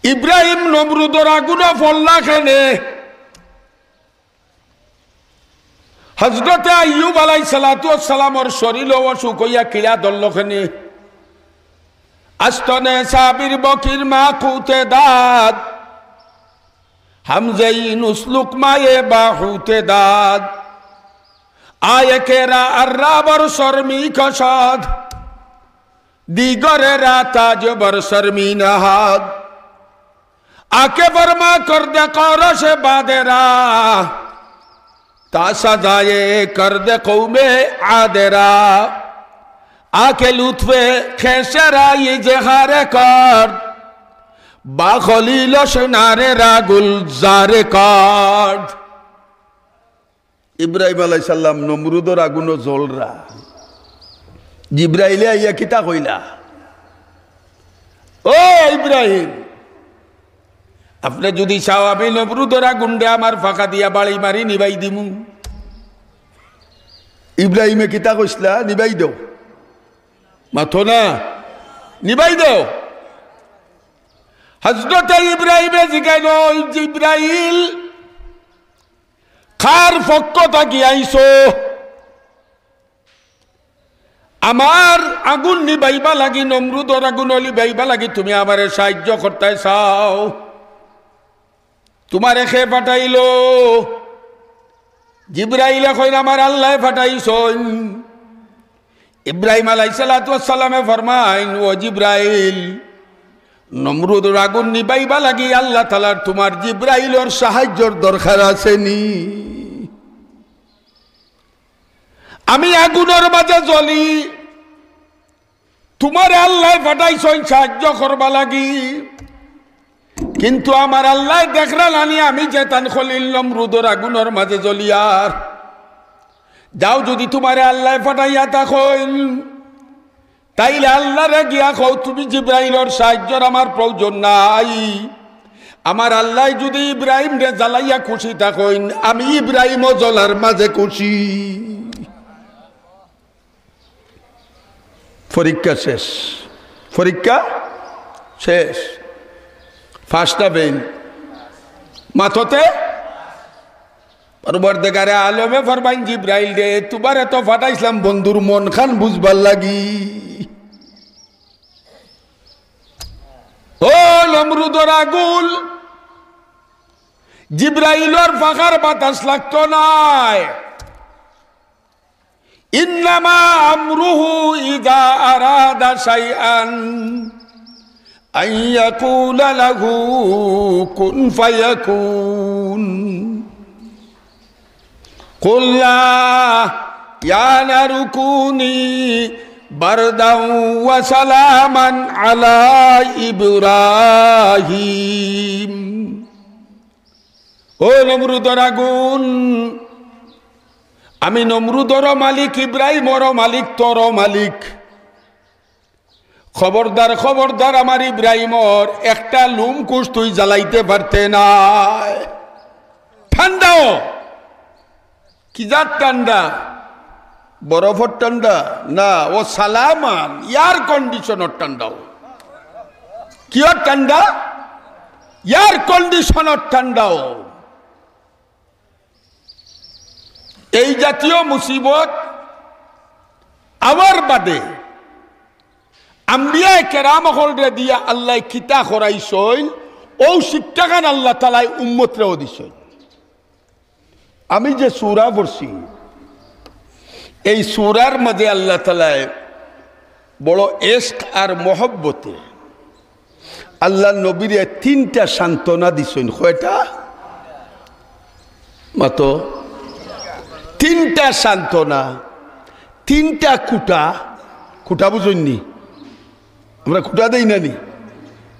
ইব্রাহিম নমরুদর আগুনে ফল্লা খেনে হযরতে আইয়ুব আলাইহিস সালাতু ওয়াস সালামর শরীর অসুখ হইয়া কিলা দল্লখানে আস্তনে সাবির বকির মা কুতে দাদ হামজাইন উসলুক মায়ে বাহুতে দাদ আয়ে কেরা আররাবর শর্মি কসাদ দিগরে রাতাজ বর শর্মি নহাদ आके फरमा कर दे कौरश बादेरा ता सजाए कर दे कौमे आदेरा आके लुत्फे खेसरा ये जहारे कर बाखलील शनारे रागुल जारे कर इब्राहिम अलैहिस सलाम नमरुदर आगुनो जोलरा जिब्राइले आइया किता कइला ओ इब्राहिम अपने जुदी सावाबी नमरुदर आगुंडे आमार फाका दिया बाड़ी मारी निबाई दिमु इब्राहिमे किता कइसला निबाई दो माथो ना निबाई दो हजरत इब्राहिमे जिगाइलो जिब्राइल खार फक्को थाकी आइसो आमार आगुन निबाइबा लागि नमरुदर आगुन निबाइबा लागि तुमी आमारे साहाय्य करते चाओ तुम्हारे खे फटाइलो जिब्राइल कइल आमार अल्लाह फटाइछन इब्राहिम आलाइहिस सलातु वास सालामे फरमाइन ओ जिब्राइल नमरुदर आगुन निबाइबा लागि आल्लाह ताआलार तुम्हार जिब्राइलर साहाय्यर दरकार आछेनी आमी आगुनर माझे जली तुम्हारे अल्लाह फटाइछन साहाय्य करबा लागि किंतु आमार अल्लाह देखरा नानी आमी जेतान खलिल नमरुदर आगुनर माझे जलियार जाओ जदि तुम्हारे अल्लाह फटाइया थाकेन ताइले अल्लाह रे गिया कও तुमी जिब्राइलर साहाय्यर आमार प्रयोजन नाई आमार अल्लाह जदि इब्राहिम रे জ্বালাইয়া खुशी थाकेन आमी इब्राहिमও জ্বলার মাঝে खुशी परीक्षा शेष परीक्षा शेष फास्टा बेन माथोते परवरदिगारे आलमे फरमाइन जिब्राइल दे तुम्हारे तो फाटाइसलाम बंधुर मन खान बुझबार लागी ओ नमरुदर आगुन जिब्राइलर फाकार बातास लागतो नाय इन्नमा अमरुहु इजा आरादा शाइआन أن يقول له كن فيكون قل لا يا نار كوني بردا وسلاما على إبراهيم ओ नमरुदर आगुन आमी नमरुदर मालिक इब्राहिमर मालिक तोर मालिक खबरदार खबरदार आमार इब्राहिमर एकटा लुम कुश तुई জ্বালাইতে পারতে না ঠান্ডাও কি জাত ঠান্ডা বরফের ঠান্ডা না ও সালামান এয়ার কন্ডিশনের ঠান্ডাও কিয়র ঠান্ডা এয়ার কন্ডিশনের ঠান্ডাও এই জাতীয় মুসিবত আমার বাদে अम्बिया केराम होल्डे दिया अल्लाह किता खराइछन ओ शिक्षागान अल्लाह ताआला उम्मतरे दिछन आमी जे सूरा पढ़ছি এই सूरार मध्य अल्लाह ताआला बड़ो इश्क और मोहब्बते अल्लाह नबीरे तीनटा सांत्वना दिछन कयटा मातो तीनटा सांत्वना तीनटा कुटा कुटा बुझुननी আমরা কুটা দেই না নি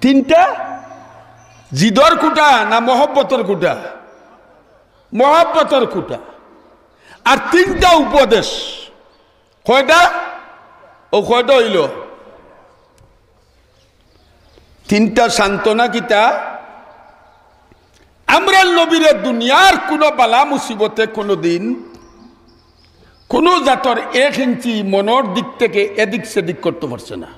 তিনটা জিদর কুটা না মোহব্বতের কুটা মোহব্বতের কুটা আর তিনটা উপদেশ কয়টা ও কয়টা হইল তিনটা সান্তনা কিতা আমরা নবীরে দুনিয়ার কোন বালা মুসিবতে কোনদিন কোন জাতর 1 ইঞ্চি মনের দিক থেকে এদিক সেদিক করতে পারছে না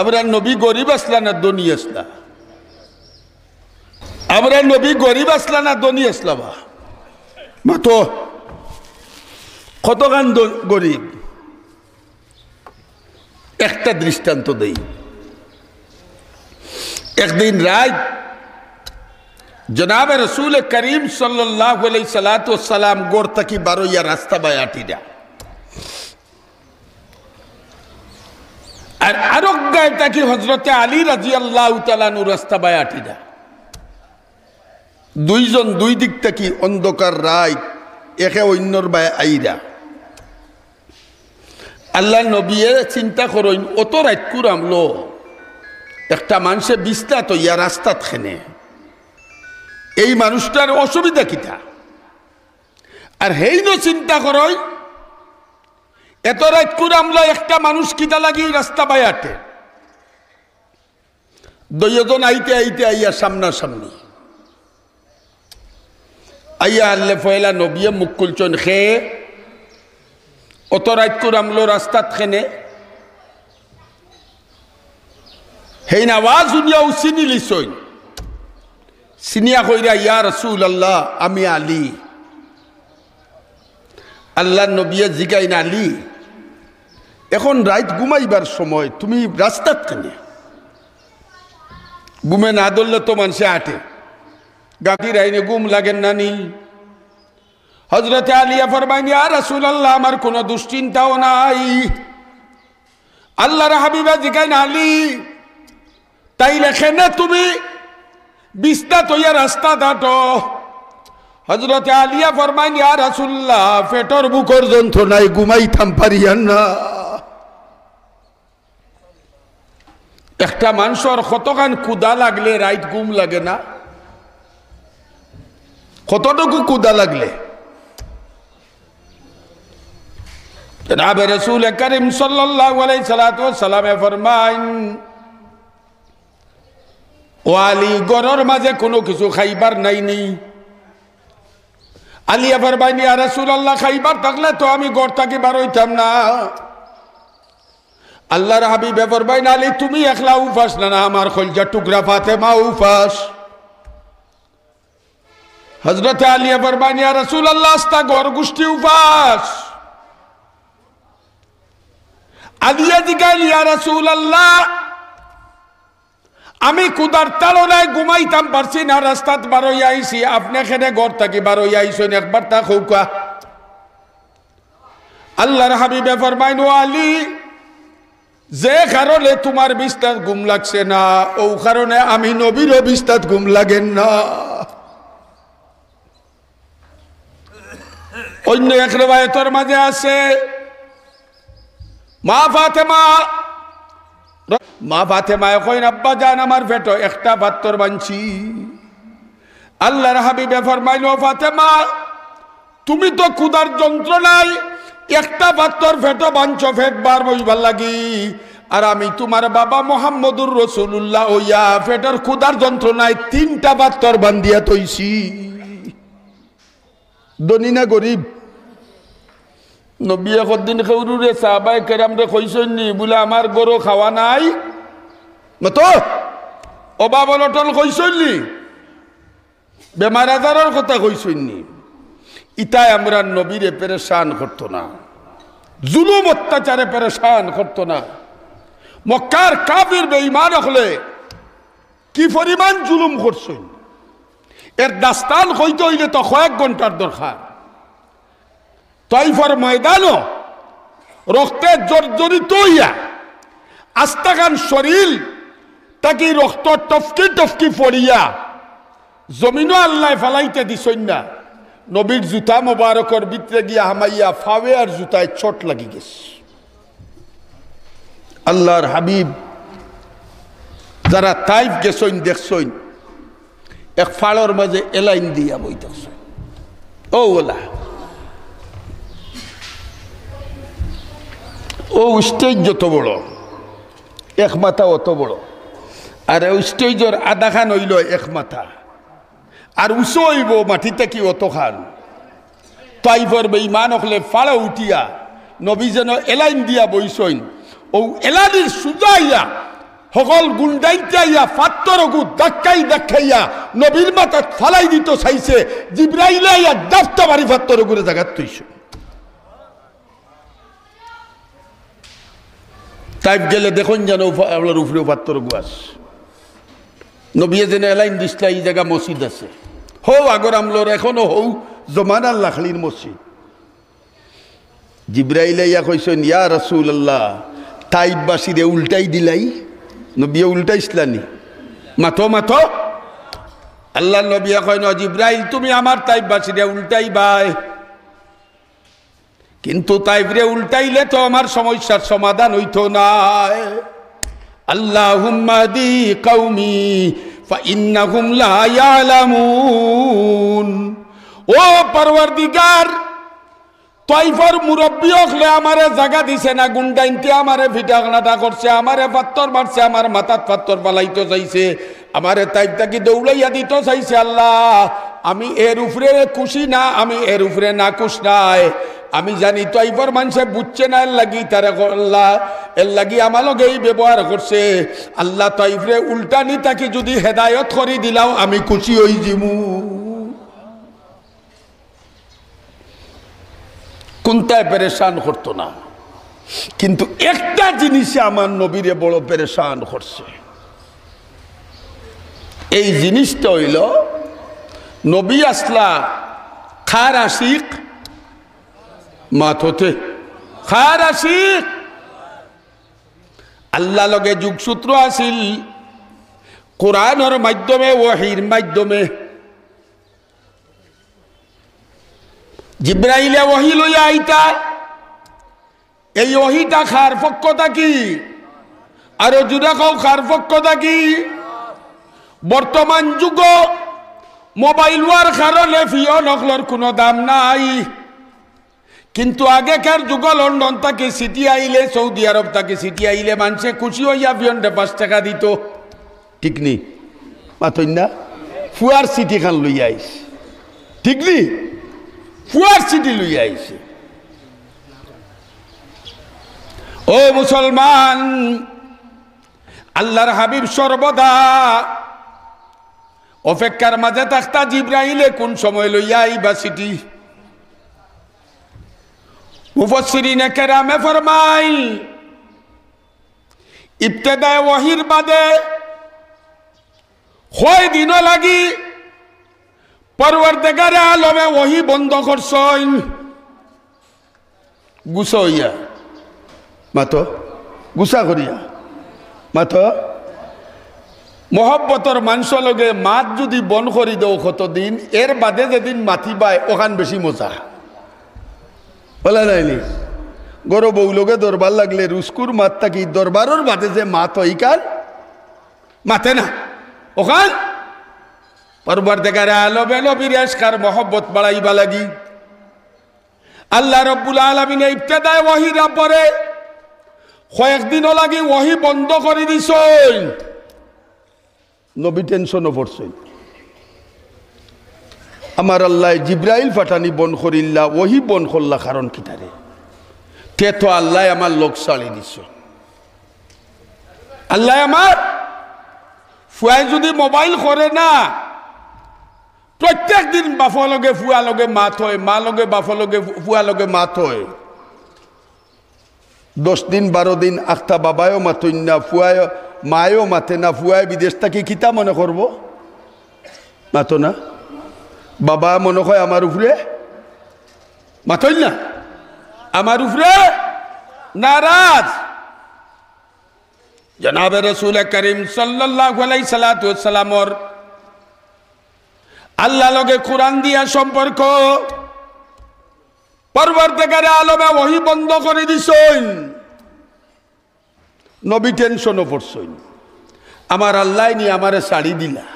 আমরা নবী গরিব আসলা না ধনী আসলা আমরা নবী গরিব আসলা না ধনী আসলাবা মাতো কতখান গরিব একটা দৃষ্টান্ত দেই একদিন রাত জনাবে রসুল করিম সাল্লাল্লাহু আলাইহি সাল্লাতু ওয়াসসালাম গোর থাকি বারোইয়া রাস্তা বায়াটিরা আর আরোগ্যায় থাকি হযরতে আলী রাদিয়াল্লাহু তাআলা নু রাস্তা বায়াটিরা দুইজন দুই দিক থেকে অন্ধকার রাত একে অন্যর বায় আইরা আল্লাহ নবীয়ে চিন্তা করেন অত রাত কুরামলো একটা মানুষে বিস্তাত ইয়া রাস্তাত খেনে এই মানুষটার অসুবিধা কিটা আর হেইন চিন্তা করই এত রাত কুরামলো একটা মানুষ কিটা লাগি রাস্তা বায়াটে দুইজন আইতে আইতে আইয়া সামনাসামনি আইয়া আল্লে ফয়লা নবিয়ে মুখ খুলছেন খে অত রাত কুরামলো রাস্তাত খেনে হেইন আওয়াজ শুনিয়াও চিনি লিছইন চিনিয়া কইরা ইয়া রাসূলুল্লাহ আমি আলী আল্লাহ নবিয়ে জিগাইন আলী এখন রাত ঘুমাইবার সময় তুমি রাস্তাত কেনে ঘুমে না ধরলে তো মানুষে আটে গাতির আইনে ঘুম লাগেন নানি হযরতে আলী ফরমাইন ইয়া রাসূলুল্লাহ আমার কোনো দুশ্চিন্তাও নাই আল্লাহর হাবিবে জিগাইন আলী তাইলে কেনে তুমি বিস্তাত হইয়া রাস্তা দাটো হযরতে আলিয়া ফরমাইন ইয়া রাসূলুল্লাহ পেটর বুকর যন্ত্রণায় ঘুমাইতাম পারিয়ান না একটা মানুষের কতখান ক্ষুধা লাগলে রাইত ঘুম লাগে না কতটুকু ক্ষুধা লাগলে জনাবে রাসূল করিম সাল্লাল্লাহু আলাইহি সাল্লাম ফরমাইন ও আলী গরর মাঝে কোনো কিছু খাইবার নাইনি আলী ফরমাইন ইয়া রাসূলুল্লাহ খাইবার থাকলে তো আমি ঘর থেকে বার হইতাম না আল্লাহর হাবিব ফরমাইন আলী তুমি একলা উপাস না আমার কলিজার টুকরা ফাতেমা উপাস হযরত আলী ফরমাইন ইয়া রাসূলুল্লাহ আস্তা ঘর গোষ্ঠী উপাস আলিয়া জিগাইল ইয়া রাসূলুল্লাহ আমি কুদার তালনায় ঘুমাইতাম পারছি না রাস্তাত বার হইয়া আইছি আপনি এখানে ঘর থাকি বার হইয়া আইছেন একবার তা খৌকা আল্লাহর হাবিবে ফরমাইন ও আলী যে কারণে তোমার বিস্তার ঘুম লাগছে না ও কারণে আমি নবীরও বিস্তার ঘুম লাগেন না অন্য এক রিওয়ায়াতের মাঝে আছে মা ফাতেমা কইন আব্বা জান আমার পেটো একটা পাত্তর বানছি আল্লাহর হাবিবে ফরমাইল ও ফাতেমা তুমি তো ক্ষুধার যন্ত্রণায় একটা পাত্তর পেটো বানছো পেট বার বইবার লাগি আর আমি তোমার বাবা মুহাম্মদুর রাসূলুল্লাহ হইয়া পেটের ক্ষুধার যন্ত্রণায় তিনটা পাত্তর বান্ধিয়া তৈছি ধনী না গরিব নবী একদিন খেউরুরে সাহাবায়ে কেরামরে কইছেন নি বলে আমার গরু খাওয়া নাই মতো অভাব অনটন কইছেন নি বেমার আজারের কথা কইছেন নি ইতাই আমরা নবীরে পেরেশান করতো না জুলুম অত্যাচারে পেরেশান করতো না মক্কার কাফির বেঈমান হলে কি পরিমাণ জুলুম করছেন এর দাস্তান কইতে হইলে তো কয়েক ঘন্টার দরকার তাইফার ময়দানও রক্তে জর্জরিত হইয়া আস্তাকান শরীর তাকে রক্ত টফকি টফকি পড়িয়া জমিনও আল্লাহ ফেলাইতে দিছেন না নবীর জুতা মোবারকর ভিতরে গিয়া হামাইয়া ফাওয়ে আর জুতায় চোট লাগি গেছে আল্লাহর হাবিব যারা তাইফ গেছেন দেখছেন এক ফাড়র মাঝে এলাইন দিয়া বইতেছে ও ওলা ও স্টেজ যত বড় এক মাথা অত বড় আর ওই স্টেজের আধা খান হইল এক মাথা আর উঁচু হইব মাটিতে কি অত খান তাইফর বেঈমান হলে ফাড়া উঠিয়া নবী যেন এলাইন দিয়া বইসইন ও এলানির সুজাইয়া সকল গুন্ডাইয়া ফাত্তরগু ধাক্কাইয়া নবীর মাথা ফালাই দিত চাইছে, জিব্রাইল আইয়া দাফতা বাড়ি ফাত্তরগুরে জায়গা তুইছে। তাইব গেলে দেখুন যেন আপনার উপরেও ফাত্তরগু আছে। নবীয়ে যেন এলাইন দিসলা এই জায়গা মসজিদ আছে, হৌ আগর আমলোর এখনো হৌ জমানার লাখলির মসজিদ। জিব্রাইল আইয়া কইছেন, ইয়া রাসূলুল্লাহ, তাইববাসীরে উল্টাই দিলাই। নবিয়ে উল্টাইছিলানি, মাথো মাথো। আল্লাহ নবিয়া কয়, ন জিব্রাইল, তুমি আমার তাইববাসীরে উল্টাই বাই, কিন্তু তাইবরে উল্টাইলে তো আমার সমস্যার সমাধান হইতো না। আল্লাহুম্মা দি কওমি ফাইন্নাহুম লা ইয়ালামুন। ও পরওয়ারদিগার, তাইফর মুরব্বী হলে আমারে জায়গা দিছে না, গুন্ডাইনতে আমারে ভিটাগনাটা করছে, আমারে পাত্তর মারছে, আমার মাথাত পাত্তর পালাইতো চাইছে, আমারে তাইবটাকে দৌড়াইয়া দিত চাইছে। আল্লাহ, আমি এর উপরে খুশি না, আমি এর উপরে না খুশ নাই। আমি জানি তাইফর মানুষে বুঝছে না, এর লাগি তারা আল্লাহ এর লাগি আমার লগে এই ব্যবহার করছে। আল্লাহ, তাইফরে উল্টানি তাকে যদি হেদায়ত করি দিলাও আমি খুশি হই জিমু। কোনটায় পেরেশান করতো না, কিন্তু একটা জিনিসে আমার নবীরে বড় পেরেশান করছে। এই জিনিসটা হইল, নবী আসলা খার আশিক মাথতে, খার আশিক। আল্লাহ লগে যুগসূত্র আসিল কোরআনের মাধ্যমে, ওহীর মাধ্যমে। জিব্রাইলে ওহী লইয়া আইতা, এই ওহীটা খার পক্ষ থাকি, আরো জুড়া কও খার পক্ষ থাকি। বর্তমান যুগ মোবাইল হওয়ার কারণে ফিও নকলর কোনো দাম নাই, কিন্তু আগেকার যুগ লন্ডন থেকে সিটি আইলে, সৌদি আরব থেকে সিটি আইলে মানুষে খুশি হইয়া ফিয়নটা 5 টাকা দিত, ঠিক নি মাতই না? ফুয়ার সিটি খান লইয়া আইস, ঠিক নি? ফুয়ার সিটি লইয়া আইছে। ও মুসলমান, আল্লাহর হাবিব সর্বদা অপেক্ষার মাঝে থাকতা, জিব্রাইলে কোন সময় লইয়া আইবা সিটি। মুফাসসিরিনে কেরামে ফরমাই, ইবতেদায়ে ওহীর বাদে কয় দিন লাগি পরওয়ারদিগারে আলমে ওহী বন্ধ করছেন। গুছা হইয়া মাতো, গুছা করিয়া মাতো। মহব্বতর মানুষ লগে মাত যদি বন করি দেও কতদিন, এর বাদে যেদিন মাতিবাই ওখান বেশি মজা বলা নাইনি। গরো বউ লোকে দরবার লাগলে রুস্কুর মাত থাকি, দরবারের বাদে যে মাত ইকান মাতে না, ওখান পরওয়ারদিগারে আলমে নবীর ইশকার মহব্বত বাড়াইবা লাগি। আল্লাহ রাব্বুল আলামিন ইবতিদায়ে ওহীর পরে কয়েকদিনও লাগি ওহী বন্ধ করে দিছেন। নবী টেনশনও পড়ছেন, আমার আল্লাহ জিব্রাইল ফাটানি বন করিল্লা, ওহী বন করলা কারণ কিতারে? তে তো আল্লাহ আমার লোক চালি দিছ। আল্লাহ আমার ফুয়াই যদি মোবাইল করে না, প্রত্যেক দিন বাফা লগে ফুয়া লগে মাত হয়, মা লগে বাফা লগে ফুয়া লগে মাত হয়। 10 দিন 12 দিন আখতা বাবায়ও মাতইন না, ফুয়ায় মায়ও মাতে না। ফুয়ায় বিদেশ থাকি কিতা মনে করব? মাতো না। বাবা মনে হয় আমার উপরে মাতইন না, আমার উপরে নারাজ। জনাবে রাসূল করিম সাল্লাল্লাহু আলাইহি সাল্লাতু ওয়াসসালামর আল্লাহ লগে কোরআন দিয়া সম্পর্ক, পরওয়ারদিগারে আলমে ওহী বন্ধ করে দিছেন। নবী টেনশনও পড়ছেন, আমার আল্লাহ নি আমারে ছাড়ি দিলা।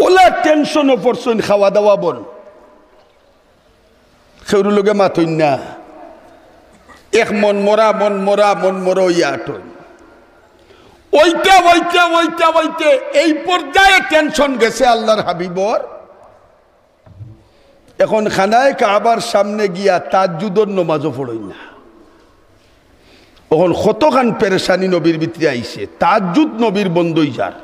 ওলা টেনশনও পড়ছেন, খাওয়া দাওয়া বন, সেউর লগে মাতইন না। এক মন মরা ইয়াটন ওইটা ওইটা ওইটা ওইতে এই পর্যায়ে টেনশন গেছে আল্লাহর হাবিবর। এখন খানায় কাবার সামনে গিয়া তাহাজ্জুদের নামাজও পড়ই না, ওখন কতখান পেরেশানি নবীর ভিতরে আইছে তাহাজ্জুদ নবীর বন্ধই যার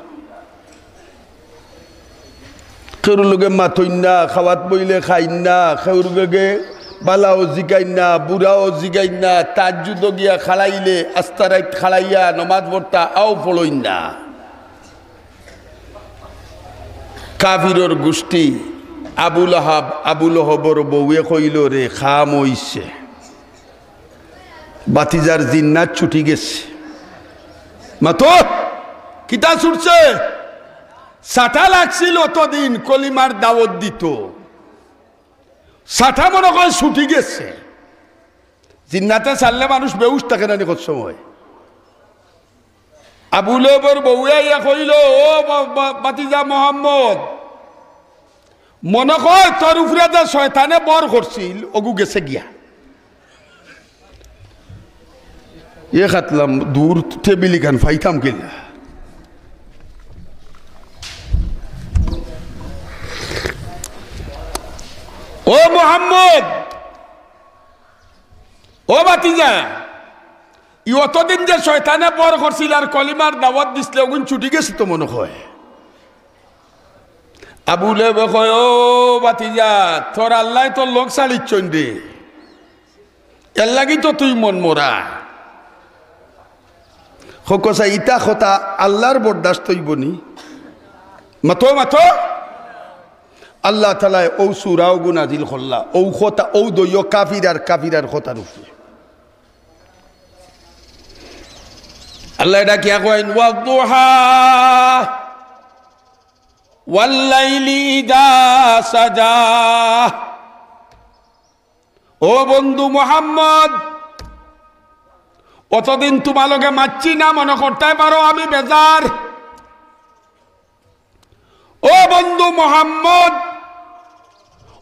কেউর লোকে মাথইন না খাওয়াত বইলে খাইন না কেউর লোকে বালাও জিগাইন না বুড়াও জিগাইন না তাহাজ্জুদ গিয়া খালাইলে আস্তারাইত খালাইয়া নমাজ পড়তা আও পড়ইন না কাফিরর গোষ্ঠী আবু লহবর বউয়ে কইল রে খাম হইছে বাতিজার জিন্নাত ছুটি গেছে মাতো কিতা ছুটছে সাটা লাগছিল অতদিন কলিমার দাওয়াত দিত সাটা মনে করে ছুটি গেছে জিন্নাতে ছাড়লে মানুষ বেউস থাকে না কত সময় আবু লহবর বউয়ে ইয়া কইল ও বাতিজা মোহাম্মদ মনে কর তোর উপরে যে শয়তানে বর করছিল অগু গেছে গিয়া এ খাতলাম দূর টেবিলি খান ফাইতাম কিনা ও মোহাম্মদ ও বাতিজা ই অতদিন যে শয়তানে বর করছিল আর কলিমার দাওয়াত দিছিল ওগুন ছুটি গেছে তো মনে হয় আবু লেবে কয় ও বাতিজা তোর আল্লাহ তোর লোক চালিচ্ছন রে এর লাগি তো তুই মন মরা হকসা ইতা খতা আল্লাহর বরদাস্ত হইবনি মাতো মাতো আল্লাহ তাআলা ও সূরা ও নাজিল করলা ও খতা ও দইও কাফিরার খতার উপরে আল্লাহ এটা কি কইন ওয়াদুহা ওয়াল্লাইলি ইযা সাজা ও বন্ধু মুহাম্মদ অতদিন তোমালোকে মারছি না মনে করতে পারো আমি বেজার ও বন্ধু মুহাম্মদ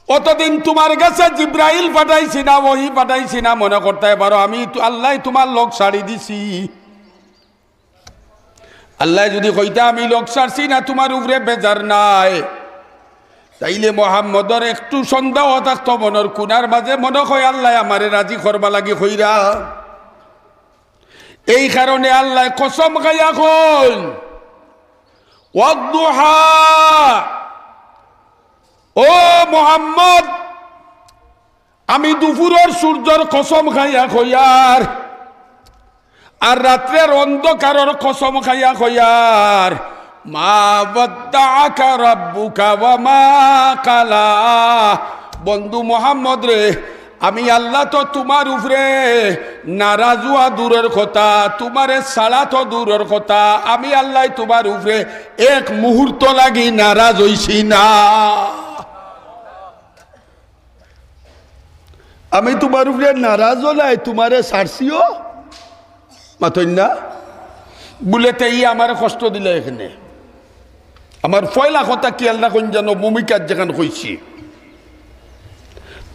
অতদিন তোমার কাছে জিব্রাইল পাঠাইছি না ওহী পাঠাইছি না মনে করতে পারো আমি আল্লাহ তোমার লোক ছাড়ি দিছি আল্লাহ যদি কইতা আমি লোক ছাড়ছি না তোমার উপরে বেজার নাই তাইলে মোহাম্মদর একটু সন্দেহ থাকতো মনের কুনার মাঝে মনে হয় আল্লাহ আমারে রাজি করবা লাগি কইরা এই কারণে আল্লাহ কসম খাইয়া কইন ওয়াদুহা ও মোহাম্মদ আমি দুপুরের সূর্যর কসম খাইয়া কইয়ার আর রাত্রের অন্ধকারের কসম খাইয়া কইয়ার মা ওয়াদ্দাআকা রাব্বুকা ওয়া মা কালা বন্ধু মোহাম্মদ রে আমি আল্লাহ তো তোমার উপরে নারাজ হওয়া দূরের কথা তোমারে ছাড়া তো দূরের কথা আমি আল্লাহ তোমার উপরে এক মুহূর্ত লাগি নারাজ হইছি না আমি তোমার উপরে নারাজ হলাই তোমারে ছাড়ছিও মাতই না বুলেতে ই আমার কষ্ট দিলে এখানে আমার পয়লা কথা কি আল্লাহ কোন জানো ভূমিকার যেখানে কইছি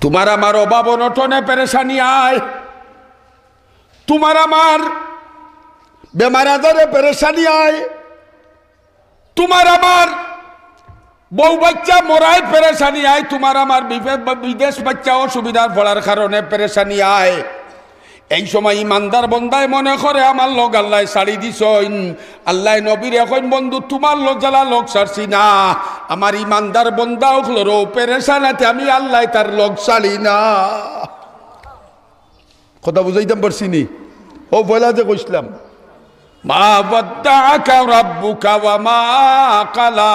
তোমার আমার অভাব অনটনে পেরেশানি আয় তোমার আমার বেমার আজারে পেরেশানি আয় তোমার আমার বউ বাচ্চা মরায় পেরেশানি আয় তোমার আমার বিদেশ বাচ্চা অসুবিধার পড়ার কারণে পেরেশানি আয় এই সময় ইমানদার বন্দায় মনে করে আমার লোক আল্লাহ ছাড়ি দিছইন আল্লাহ নবীর এখন বন্ধু তোমার লোক জ্বালা লোক ছাড়ছি না আমার ইমানদার বন্দা হলো পেরেশানাতে আমি আল্লাহ তার লোক ছাড়ি না কথা বুঝাইতাম পারছি নি ও বলা যে কইছিলাম মা ওয়াদ্দাআকা রাব্বুকা ওয়া মা কালা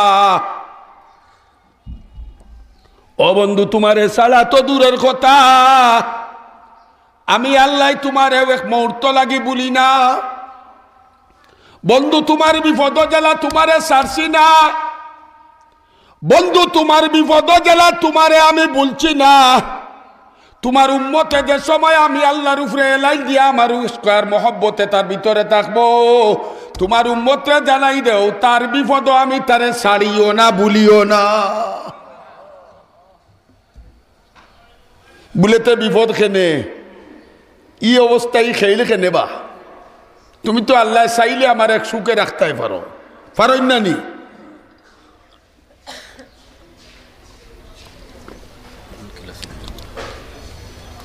ও বন্ধু তোমারে ছাড়া তো দূরের কথা আমি আল্লাহ তোমার এক মুহূর্ত লাগি বলি না বন্ধু তোমার বিপদ জ্বালা তোমারে ছাড়ছি না বন্ধু তোমার বিপদ জ্বালা তোমারে আমি বলছি না তোমার উম্মতে যে সময় আমি আল্লাহর উপরে এলাই দিয়া আমার স্কয়ার মহব্বতে তার ভিতরে থাকবো তোমার উম্মতে জানাই দেও তার বিপদ আমি তারে ছাড়িও না ভুলিও না বুলেতে বিপদ খেনে ই অবস্থায় খেইলে কেনে বা তুমি তো আল্লাহ চাইলে আমার এক সুখে রাখতে পারো পারো না নি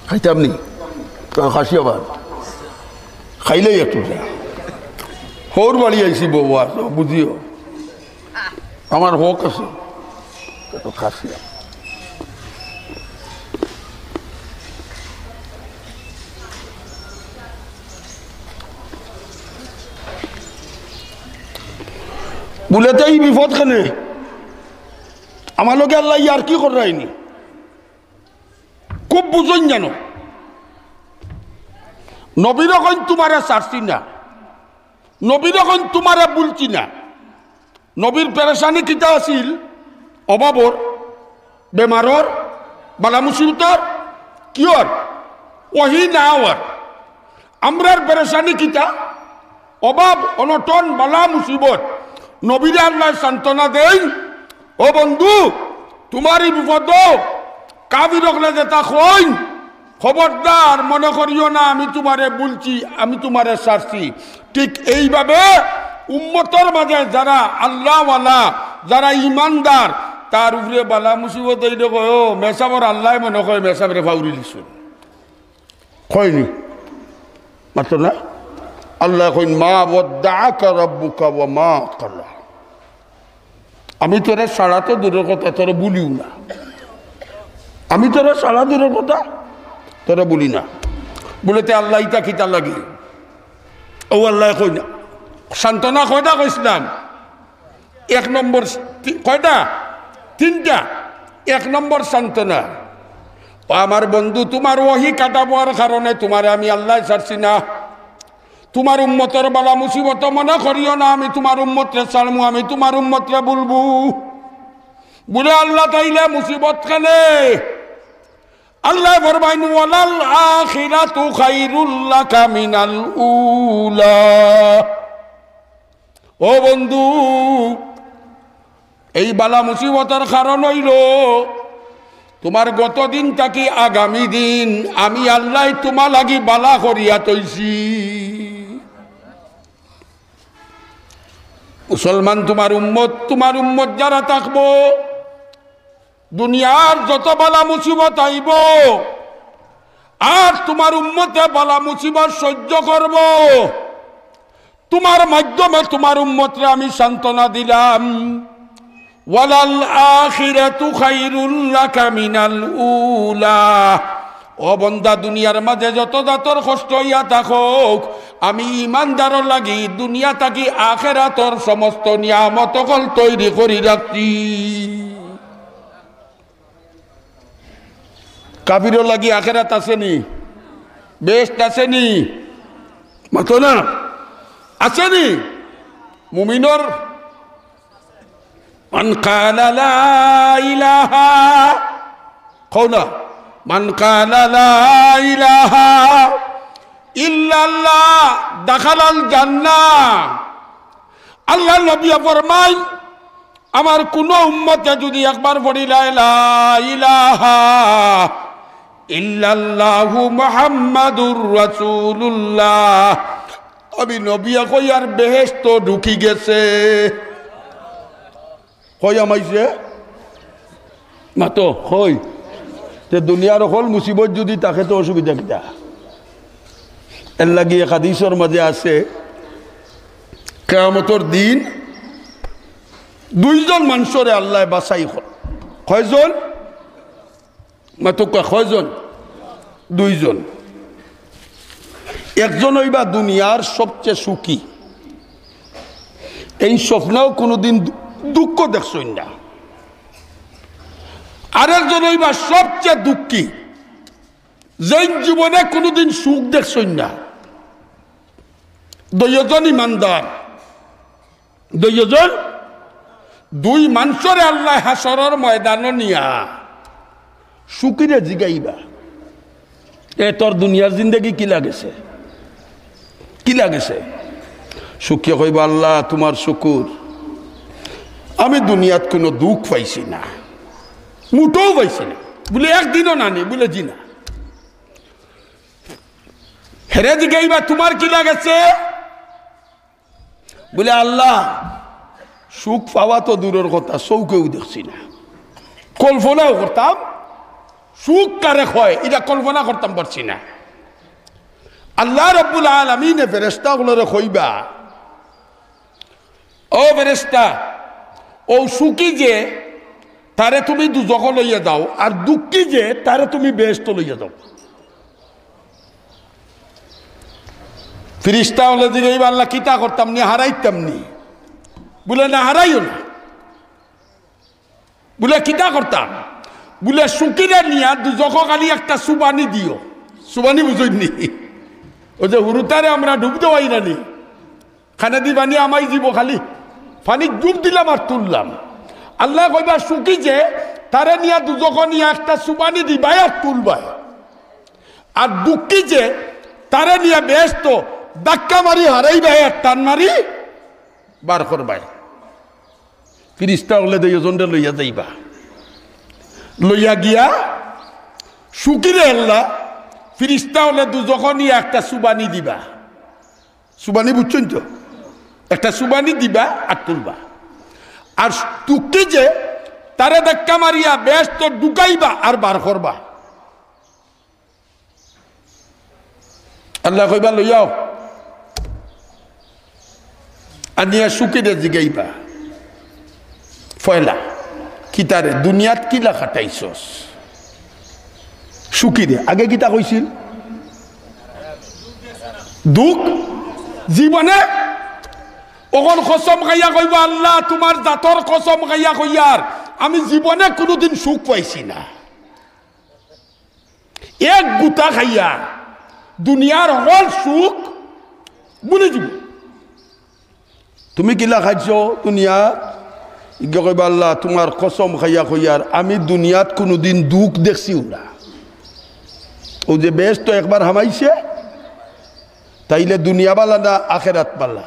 খাইতাম নি খাসি আবার খাইলেই একটু হোর বাড়ি আইসি বউ আছো বুঝিও আমার হক আছে একটু খাসি বলে তো এই বিপদ খানে আমার লোকে আল্লাহ ইয়ার কি করাইনি খুব বুঝুন জানো নবীর এখন তোমারে ছাড়ছি না নবীর এখন তোমারে বলছি না নবীর পেরেশানি কিতা আছিল অভাবর বেমারর বালা মুসিবতর কিয়র ওহি না হওয়ার আমরার পেরেশানি কিতা অভাব অনটন বালা মুসিবত নবীরে আল্লাহ সান্ত্বনা দেন ও বন্ধু তোমারই বিপদ কাবির যেটা কইন খবরদার মনে করিও না আমি তোমারে বলছি আমি তোমারে ছাড়ছি ঠিক এইভাবে উম্মতর মাঝে যারা আল্লাহওয়ালা যারা ইমানদার তার উপরে বালা মুসিবত এই কয় ও মেসাবর আল্লাহ মনে কয় মেসাবরে ফাউরি দিছুন কয়নি মাত্র না আল্লাহ কইন মা ওয়াদ্দাআকা রাব্বুকা ওয়া মা ক্বালা আমি তোরে সারা তো দূরের কথা তোরে বলিও না আমি তোরে সারা দূরের কথা তোরে বলি না বলেতে আল্লাহ ইটা কিতা লাগে ও আল্লাহ কই না সান্ত্বনা কয়টা কইছিলাম এক নম্বর কয়টা তিনটা এক নম্বর সান্ত্বনা ও আমার বন্ধু তোমার ওহি কাটাবার কারণে তোমারে আমি আল্লাহ ছাড়ছি না তোমার উম্মতের বালা মুসিবত মনে করিও না আমি তোমার উম্মতরে ছাড়মু আমি তোমার উম্মতরে বলবো বলে আল্লাহ তাইলে মুসিবত কেনে আল্লাহ ফরমাইন ওয়ালাল আখিরাতু খায়রুল লাকা মিনাল উলা ও বন্ধু এই বালা মুসিবতের কারণ হইল তোমার গত দিন থাকি আগামী দিন আমি আল্লাহ তোমার লাগি বালা করিয়া তৈছি মুসলমান তোমার উম্মত যারা থাকবো দুনিয়ার যত বালা মুসিবত আইব আর তোমার উম্মতে বালা মুসিবত সহ্য করব তোমার মাধ্যমে তোমার উম্মতরে আমি সান্ত্বনা দিলাম ওয়ালাল আখিরাতু খায়রুল লাকা মিনাল উলা ও বন্দা দুনিয়ার মাঝে যত দাতর কষ্ট হইয়া থাকুক আমি ইমানদারর লাগি দুনিয়া থাকি আখিরাতর সমস্ত নিয়ামত কল তৈরি করি রাখছি কাফিরর লাগি আখিরাত আসেনি বেস্ট আসেনি মাতো না আসেনি মুমিনর মান কালা লা ইলাহা কওনা মান কালা লা ইলাহা ইল্লাল্লাহ দাখালাল জান্নাহ আল্লাহ নবী ফরমায় আমার কোন উম্মতে যদি একবার পড়ি লা ইলাহা ইল্লাল্লাহু মুহাম্মাদুর রাসূলুল্লাহ আমি নবী কই আর বেহেশত ঢুকি গেছে কই আমাইছে মাতো কই তে দুনিয়ার হল মুসিবত যদি তাকে তো অসুবিধা কিটা এর লাগি এক হাদিসের মাঝে আছে কিয়ামতের দিন দুইজন মানুষরে আল্লাহ বাছাই কয়জন মাতো কয়জন দুইজন একজন হইবা দুনিয়ার সবচেয়ে সুখী এই স্বপ্নেও কোনোদিন দুঃখ দেখছই না আরেকজন হইবা সবচেয়ে দুঃখী যেই জীবনে কোনোদিন সুখ দেখছই না দুইজন ইমানদার দুইজন দুই মানুষরে আল্লাহ হাসরের ময়দান নিয়া সুখীরে জিগাইবা এ তোর দুনিয়ার জিন্দগি কি লাগেছে কি লাগেছে সুখী কইবা আল্লাহ তোমার শুকুর আমি দুনিয়াত কোনো দুঃখ পাইছি না মুঠোও পাইছি না বলে একদিনও নানি বলে জি না হেরে জিগাইবা তোমার কি লাগেছে বলে আল্লাহ সুখ পাওয়া তো দূরের কথা চৌকেও দেখছি না কল্পনাও করতাম সুখ কারে হয় এটা কল্পনা করতাম পারছি না আল্লাহ রাব্বুল আলামিনে ফেরেশতাগুলোরে কইবা, ও ফেরেশতা, ও সুখী যে তারে তুমি দুজখ লইয়া দাও, আর দুঃখী যে তারে তুমি বেহেশত লইয়া দাও। ফেরেশতা হলে দিকে আল্লাহ কিতা করতাম নি, হারাইতাম নি? বলে না, হারাইও না। বলে কিতা করতাম? বলে সুকিরে নিয়া দুজখ খালি একটা সুবানি দিও। সুবানি বুঝইনি? ও যে হুরুতারে আমরা ডুব দেওয়াই না নি, খানা দি পানি আমাই দিব, খালি পানি ডুব দিলাম আর তুললাম। আল্লাহ কইবা সুকি যে তারে নিয়া দুজখ নিয়া একটা সুবানি দিবাই আর তুলবাই, আর দুঃখী যে তারে নিয়া বেহেশত ধাক্কা মারি হারাইবাই আর টান মারি বার করবাই। ফিরিস্তা হলে দুইজনরে লইয়া যাইবা, লইয়া গিয়া সুকিরে আল্লাহ ফিরিস্তা হলে দুজখ নিয়ে একটা সুবানি দিবা। সুবানি বুঝছেন তো? একটা সুবানি দিবা আর তুলবা। আর দুঃখী যে তারে ধাক্কা মারিয়া বেহেশত ঢুকাইবা আর বার করবা। আল্লাহ কইবা লইয়াও, আনিয়া সুকিরে জিগাইবা, ফয়লা কিতারে দুনিয়াত কিলা খাটাইছস? সুকিরে আগে কিতা কইছিল? দুঃখ জীবনে ওখন কসম খাইয়া কইব, আল্লাহ তোমার জাতর কসম খাইয়া কইয়ার আমি জীবনে কোনোদিন সুখ পাইছি না। এক গুতা খাইয়া দুনিয়ার হল সুখ বলে দিব। তুমি কিলা খাইছ দুনিয়াত? ইগে কইবা, আল্লাহ তোমার কসম খাইয়া কইয়ার আমি দুনিয়াত কোনোদিন দুঃখ দেখছিও না। ও যে বেহেশত একবার হামাইছে, তাইলে দুনিয়া বালা না আখেরাত বালা?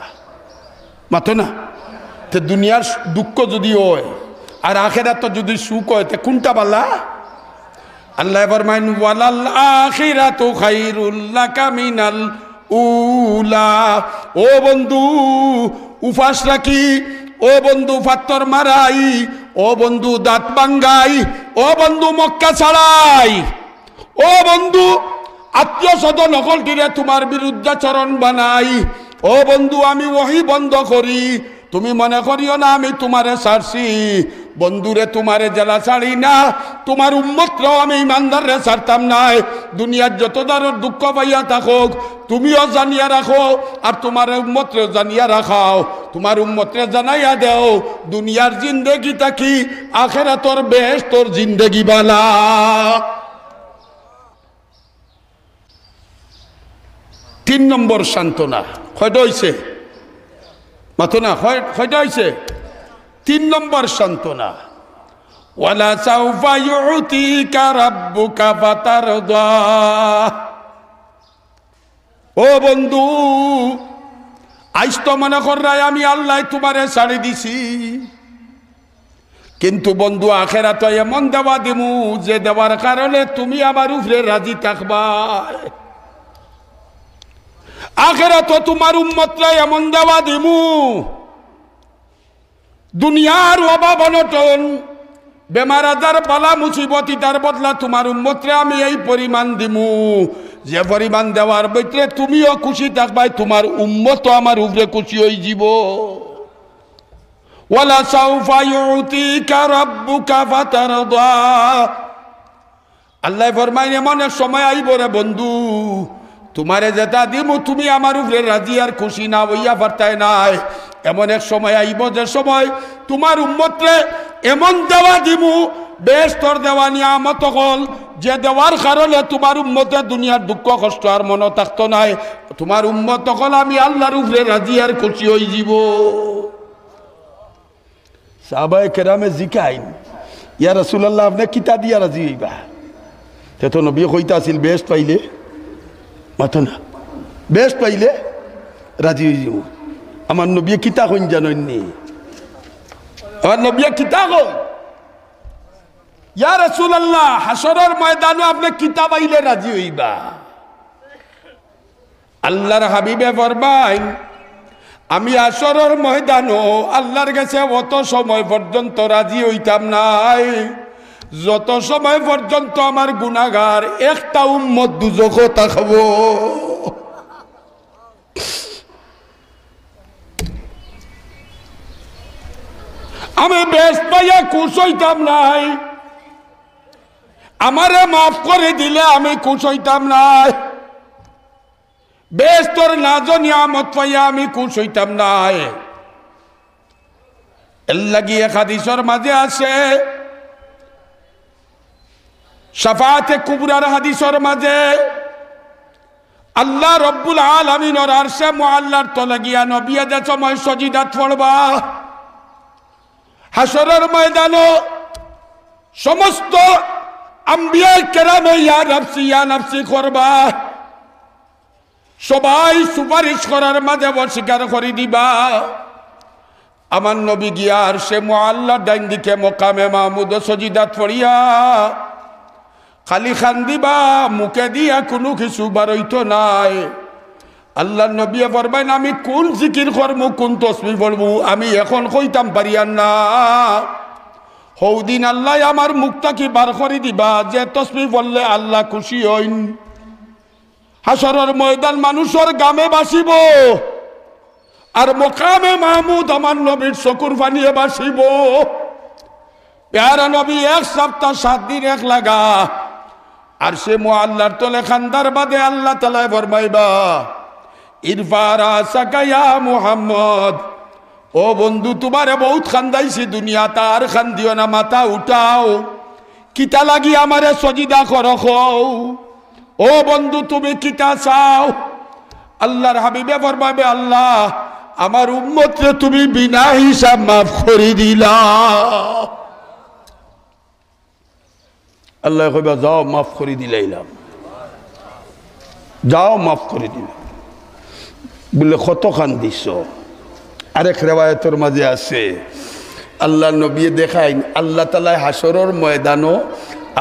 মাতো না। তে দুনিয়ার দুঃখ যদি হয় আর আখেরাত যদি সুখ হয়, তে কোনটা বালা? আল্লাহ ফরমাইন, ওয়ালাল আখিরাতু খায়রুল লাকা মিনাল উলা। ও বন্ধু উপাস রাখি, ও বন্ধু ফাত্তর মারাই, ও বন্ধু দাঁত বাঙ্গাই, ও বন্ধু মক্কা ছাড়াই, ও বন্ধু আত্মীয় স্বজন নকলটিরে তোমার বিরুদ্ধাচরণ বানাই, ও বন্ধু আমি ওহি বন্ধ করি, তুমি মনে করিও না আমি তোমারে ছাড়ছি। বন্ধুরে তোমারে জেলা ছাড়ি না, তোমার উম্মতরাও আমি ইমানদারে ছাড়তাম নাই। দুনিয়ার যত ধরনের দুঃখ পাইয়া থাকুক তুমিও জানিয়া রাখো, আর তোমার উম্মতরে জানিয়া রাখাও। তোমার উম্মতরে জানাইয়া দেও দুনিয়ার জিন্দেগি থাকি আখিরাতের বেহেশতের জিন্দেগি বালা। তিন নম্বর সান্ত্বনা কয়টা হইছে? মাতো না, কয়টা হইছে? তিন নম্বর সান্ত্বনা, ওয়ালা সাউফা ইউতিকা রাব্বুকা ফাতারদা। ও বন্ধু আইস তো মনে করাই আমি আল্লাহ তোমারে ছাড়ি দিছি, কিন্তু বন্ধু আখেরাতে এমন দেওয়া দিমু যে দেওয়ার কারণে তুমি আমার উপরে রাজি থাকবা। আখেরাতে তোমার উম্মতরা এমন দেওয়া দিমু, দুনিয়ার অভাব অনটন বেমার আজার বালা মুসিবতি তার বদলা তোমার উম্মতরে আমি এই পরিমাণ দিমু, যে পরিমাণ দেওয়ার ভিতরে তুমিও খুশি থাকবাই, তোমার উম্মত আমার উপরে খুশি হয়ে যাব। ওয়ালা সাউফা ইউতিকা রাব্বুকা ফাতারদা। আল্লাহ ফরমায় এমন এক সময় আইব রে বন্ধু, তোমারে যেটা দিমু তুমি আমার উপরে রাজি আর খুশি না হইয়া পারতাই নাই। এমন এক সময় আইব যে সময় তোমার উম্মতরে এমন দেওয়া দিমু, বেহেশতের দেওয়া নিয়ামত হল যে দেওয়ার কারণে তোমার উম্মতে দুনিয়ার দুঃখ কষ্ট আর মনে থাকতো নাই। তোমার উম্মত হল আমি আল্লাহর উপরে রাজি আর খুশি হয়ে যাব। সাহাবায়ে কেরামে জিকাইন, ইয়া রাসূলুল্লাহ আপনি কিতা দিয়া রাজি হইবা? তে তো নবী কইতা আছিল বেহেশত পাইলে, মাতো না, বেহেশত পাইলে রাজি হয়ে যাব। আমার নবী কিতা কইন জানেননি? আমার নবী কিতা কই, ইয়া রাসূলুল্লাহ হাসরের ময়দানে আপনি কিতা পাইলে রাজি হইবা? আল্লাহর হাবিবে ফরমাইন, আমি হাসরের ময়দানে আল্লাহর কাছে অত সময় পর্যন্ত রাজি হইতাম নাই যত সময় পর্যন্ত আমার গুনাহগার একটা উম্মত দুজখে থাকবো। আমি বেশ পাইয়া খুশ হইতাম নাই, আমারে মাফ করে দিলে আমি খুশ হইতাম নাই, বেশ তোর নাজ নিয়ামত পাইয়া আমি খুশ হইতাম নাই। এর লাগি এক হাদিসের মাঝে আছে, শাফাআতে কুবরার হাদিসের মাঝে আল্লাহ রব্বুল আলামিনের আরশে মুআল্লার তলে গিয়া নবী যে সময় সজিদাত পড়বা, হাসরের ময়দানে সমস্ত আম্বিয়া কেরামে ইয়া নাফসি করবা, সবাই সুপারিশ করার মাঝে অস্বীকার করে দিবা। আমার নবী গিয়া আরশে মুআল্লার ডাইন দিকে মকামে মাহমুদ সজিদাত পড়িয়া খালি খান দিবা, মুখে দিয়া কোনো কিছু বারইতো নাই। আল্লাহ নবী ফরমাইন আমি কোন জিকির করবো, কোন তসবিহ পড়বো আমি এখন কইতাম পারিয়ান না। হৌদিন আল্লাহ আমার মুখটা কি বার করে দিবা, যে তসবিহ পড়লে আল্লাহ খুশি হইন। হাসরের ময়দান মানুষের গামে বাসিব, আর মকামে মাহমুদ আমার নবীর চকুর পানিয়ে বাসিব। প্যারা নবী 1 সপ্তাহ 7 দিন এক লাগা আর সে মুআল্লার তলে খান্দার বাদে আল্লাহ তাআলা ফরমাইবা ইরফা রাসাকা ইয়া মুহাম্মদ, ও বন্ধু তোমারে বহুত খান্দাইছি দুনিয়া, তার খান দিও না, মাথা উঠাও, কিতা লাগি আমারে সজিদা করো। ও বন্ধু তুমি কিতা চাও? আল্লাহর হাবিবে ফরমাবে আল্লাহ আমার উম্মতরে তুমি বিনা হিসাব মাফ করে দিলা। আল্লাহ কইবা যাও মাফ করে দিলাইলাম, যাও মাফ করে দিলাম। বলে কত খান দিছ? আরেক রেওয়ায়তের মাঝে আছে আল্লাহ নবী দেখাইন আল্লাহ তাআলা হাসরের ময়দানও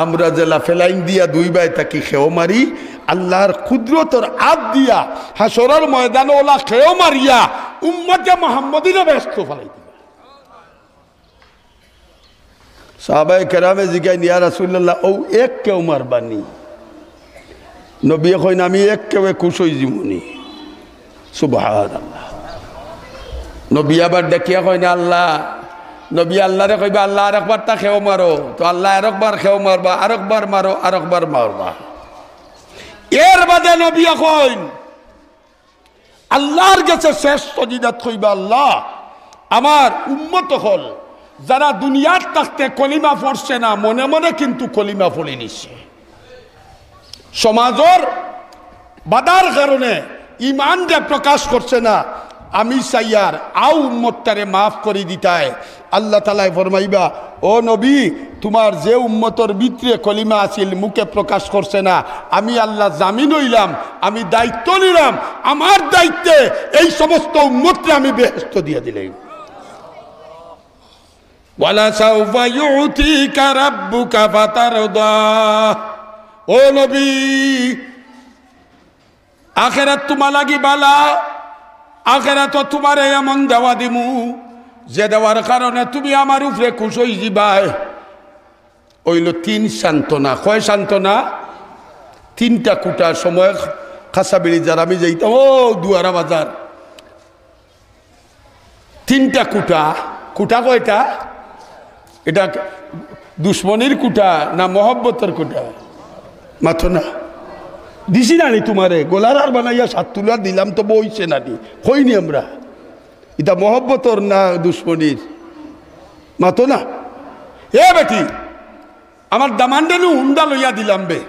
আমরা জেলা ফেলাইন দিয়া 2 বাই তাকি খেও মারি, আল্লাহর কুদরতের হাত দিয়া হাসরের ময়দানে ওলা খেও মারিয়া উম্মতে মুহাম্মদীরে ব্যস্ত ফেলাই দিবা। সাহাবায়ে কেরামে জিজ্ঞাসা ইয়া রাসূলুল্লাহ ও এক কেউ মারবানি? নবী কইন আমি এক কেউ খুশ হই জীবনী। সুবহানাল্লাহ। নবী আবার দেখিয়া কইন আল্লাহ, নবী আল্লাহরে কইবা আল্লাহ আরেকবার তা খেও মারো, তো আল্লাহ আরেকবার খেও মারবা, আরেকবার মারো, আরেকবার মারবা। এর বাদে নবী কইন আল্লাহর কাছে শেষ সজিদাত কইবা আল্লাহ আমার উম্মত হল যারা দুনিয়ার থাকতে কলিমা পড়ছে না, মনে মনে কিন্তু কলিমা পড়ে নিছে, সমাজের বাধার কারণে ইমানটা প্রকাশ করছে না, আমি চাইয়ার আও উম্মতটারে মাফ করে দিতায়। আল্লাহ তাআলা ফরমাইবা ও নবী তোমার যে উম্মতর ভিতরে কলিমা আছিল মুখে প্রকাশ করছে না, আমি আল্লাহ জামিন হইলাম, আমি দায়িত্ব নিলাম, আমার দায়িত্বে এই সমস্ত উম্মতরে আমি বেহেশত দিয়ে দিলাম। ওয়ালা সাউফা ইউতিকা রাব্বুকা ফাতারদা, ও নবী আখিরাত তোমার লাগি বালা, আখিরাত তোমারে এমন দেওয়া দিমু যে দেওয়ার কারণে তুমি আমার উপরে খুশ হই যাবাই। হইল 3 সান্ত্বনা। কয় সান্ত্বনা? 3টা কুটার সময় খাসাবিড়ি যার আমি যাইতাম ও দুয়ারা বাজার, 3টা কুটা। কুটা কয়টা? এটা দুশ্মনির কুটা না মহব্বতের কুটা? মাথো না দিছি না নি তোমারে গোলার আর বানাইয়া 7 তুলা দিলাম তো বইছে না নি, কইনি আমরা এটা মহব্বতর না দুশ্মনির? মাতো না এ বেটি আমার দামান্ডানু হুন্ডা লইয়া দিলাম বে,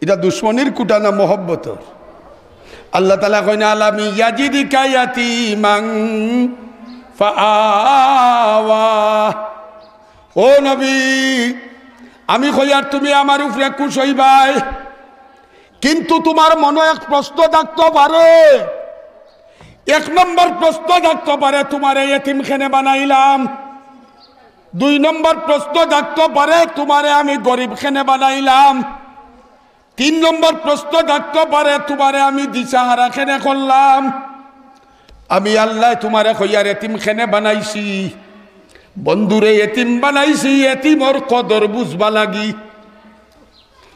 এটা দুশ্মনির কুটা না মহব্বতর? আল্লাহ তাআলা কইনা আলামি ইয়াজিদিকা ইয়াতীমান ফাআওয়া, ও নবী আমি কইয়ার তুমি আমার উপরে খুশ হইবাই, কিন্তু তোমার মনে এক প্রশ্ন থাকতে পারে। 1 নম্বর প্রশ্ন থাকতে পারে তোমারে এতিমখানে বানাইলাম, 2 নম্বর প্রশ্ন থাকতে পারে তোমারে আমি গরিবখানে বানাইলাম, 3 নম্বর প্রশ্ন থাকতে পারে তোমারে আমি দিশাহারা খানে করলাম। আমি আল্লাহ তোমারে কইয়ার এতিমখানে বানাইছি, বন্ধুরে এতিম বানাইছি এতিমর কদর বুঝবা লাগি,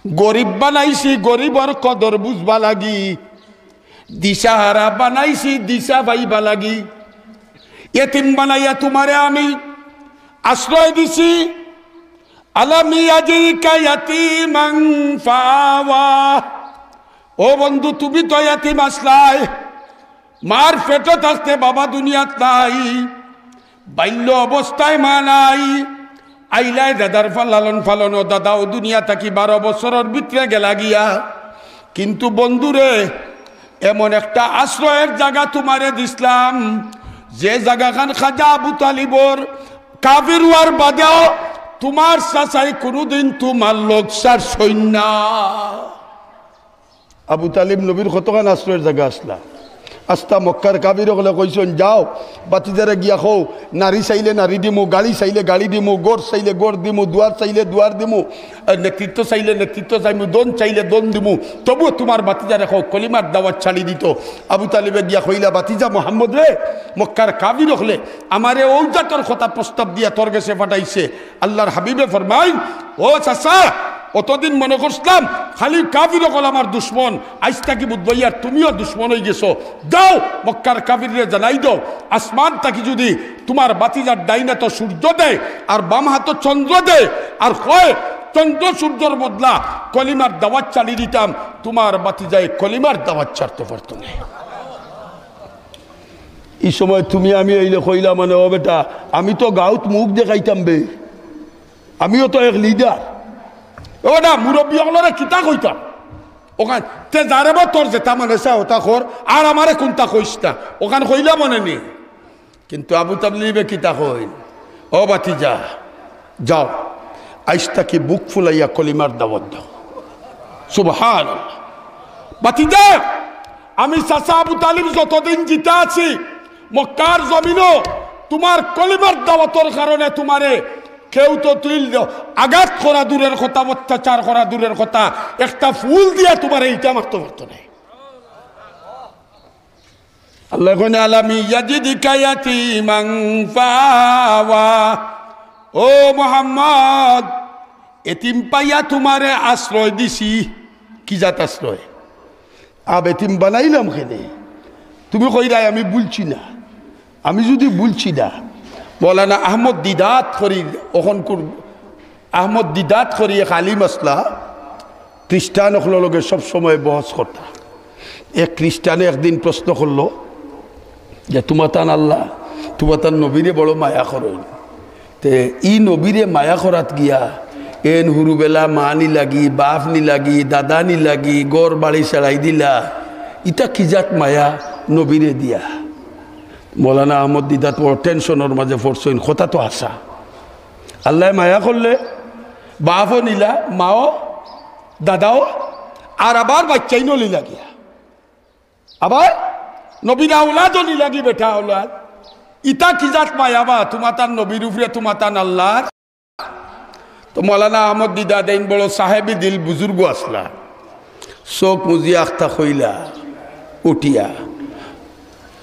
গরিব বানাইছি গরিবর কদর বুঝবা লাগি, দিশাহারা বানাইছি দিশা পাইবা লাগি। এতিম বানাইয়া তোমারে আমি আশ্রয় দিছি। আলাম ইয়াজিকা ইয়াতীমান ফাআওয়া, ও বন্ধু তুমি তো ইয়াতীম আসলাই, মার পেটে থাকতে বাবা দুনিয়াত নাই, বাল্য অবস্থায় মা নাই, আইলাই দাদার লালন পালন, দাদাও দুনিয়া থাকি 12 বছরের ভিতরে গেলা গিয়া। কিন্তু বন্ধুরে এমন একটা আশ্রয়ের জায়গা তোমারে দিসলাম, যে জায়গাখান খাজা আবু তালিবর কাফির হওয়ার বাদেও তোমার চাচাই কোনোদিন তোমার লোকসার সৈন্য। আবু তালিব নবীর কতখান আশ্রয়ের জায়গা আসলা। আস্তা মক্কার কাবির হলে কইসন যাও বাতিদারে গিয়া খো, নারী চাইলে নারী দিমু, গাড়ি চাইলে গাড়ি দিমু, গড় চাইলে গড় দিমু, দুয়ার চাইলে দুয়ার দিমু, নেতৃত্ব চাইলে নেতৃত্ব চাইমু, দন চাইলে দন দিমু, তবুও তোমার বাতিজারে খো কলিমার দাওয়াত ছাড়ি দিত। আবু তালিবে গিয়া কইলা বাতিজা মোহাম্মদ রে, মক্কার কাবির হলে আমারে ঔজাতর কথা প্রস্তাব দিয়া তোর গেছে পাঠাইছে। আল্লাহর হাবিবে ফরমাইন, ও চাচা অতদিন মনে করছিলাম খালি কাফির হল আমার দুশ্মন, আজ তাকি বুধবাইয়ার তুমিও দুশ্মন হয়ে গেছো। যাও মক্কার কাফিরে জানাই দাও, আসমান তাকি যদি তোমার বাতিজার ডাইনে তো সূর্য দেয় আর বাম হাত চন্দ্র দেয়, আর কয় চন্দ্র সূর্যর বদলা কলিমার দাওয়াত চালিয়ে দিতাম, তোমার বাতিজায় কলিমার দাওয়াত ছাড়তে পারতো না। এই সময় তুমি আমি এইলে কইলা মানে ও বেটা আমি তো গাঁত মুখ দেখাইতাম বে, আমিও তো এক লিডার, ওটা মুরব্বী হলরে কিতা কইতাম ওখান তে যারে বা তোর যেটা মানে ওটা কর, আর আমারে কোনটা কইস না ওখান কইলা মনে নি। কিন্তু আবু তালিবে কিতা কইল, ও বাতিজা যাও আইসটা কি বুক ফুলাইয়া কলিমার দাওয়াত দাও। সুবহানাল্লাহ। বাতিজা আমি চাচা আবু তালিব যতদিন জিতা আছি মক্কার জমিনও তোমার কলিমার দাওয়াতের কারণে তোমারে কেউ তো তুইল আঘাত করা দূরের কথা, অত্যাচার করা দূরের কথা, একটা ফুল দিয়া তোমার এইটা মারতে পারতো না। আল্লাহ কোন আলামি ইয়াজিদিকা ইয়াতীমান ফাআওয়া, ও মুহাম্মদ এতিম পাইয়া তোমারে আশ্রয় দিছি। কি জাত আশ্রয়? আব এতিম বানাইলাম খেলে তুমি কইরাই আমি বলছি না, আমি যদি বলছি না মৌলানা আহমদ দিদাত করি ওখন আহমদ দিদাত করি এক আলিম আসলা, খ্রিস্টান হলোর লগে সবসময় বহস করতা। এক খ্রিস্টানে একদিন প্রশ্ন করলো যে তোমাতান আল্লাহ তোমাতান নবীরে বড় মায়া করেন, তে ই নবীরে মায়া করাত গিয়া এন হুরুবেলা মা নি লাগি, বাপ নি লাগি, দাদা নি লাগি, গড় বাড়ি ছাড়াই দিলা, ইটা কি জাত মায়া নবীরে দিয়া। মৌলানা আহমদ দিদাত বড় টেনশনের মাঝে পড়ছেন, কথা তো আসা আল্লাহ মায়া করলে বাপও নিলা, মাও দাদাও, আর আবার বাচ্চাই নলি লাগিয়া, আবার নবীর আওলাদও নি লাগি বেটা আওলাদ, ইটা কি জাত মায়া বা তোমার তার নবীর উপরে তোমার তার আল্লাহ। তো মৌলানা আহমদ দিদা দেন বড় সাহেবী দিল বুজুর্গ আসলা, চোখ মুজিয়া আখতা খইলা উঠিয়া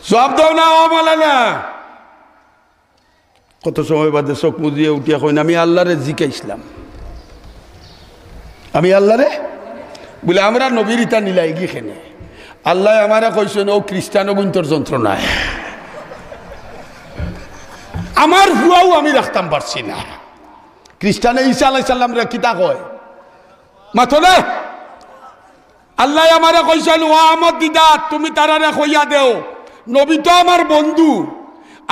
জবাব দাও না ও মৌলানা। কত সময় বাদে চোখ মুজিয়ে উঠিয়া কইন আমি আল্লাহরে জিকাইছিলাম, আমি আল্লাহরে বলে আমরা নবীর ইটা নিলাই গি খেনে, আল্লাহ আমারা কইছেন ও খ্রিস্টান গুন্তর যন্ত্রণায় আমার ভুয়াও আমি রাখতাম পারছি না। খ্রিস্টানে ঈসা আলাইহিস সালাম রে কিতা কয় মাথো না, আল্লাহ আমারে কইছেন ও আহমদ দিদাত তুমি তারারে কইয়া দেও নবী তো আমার বন্ধু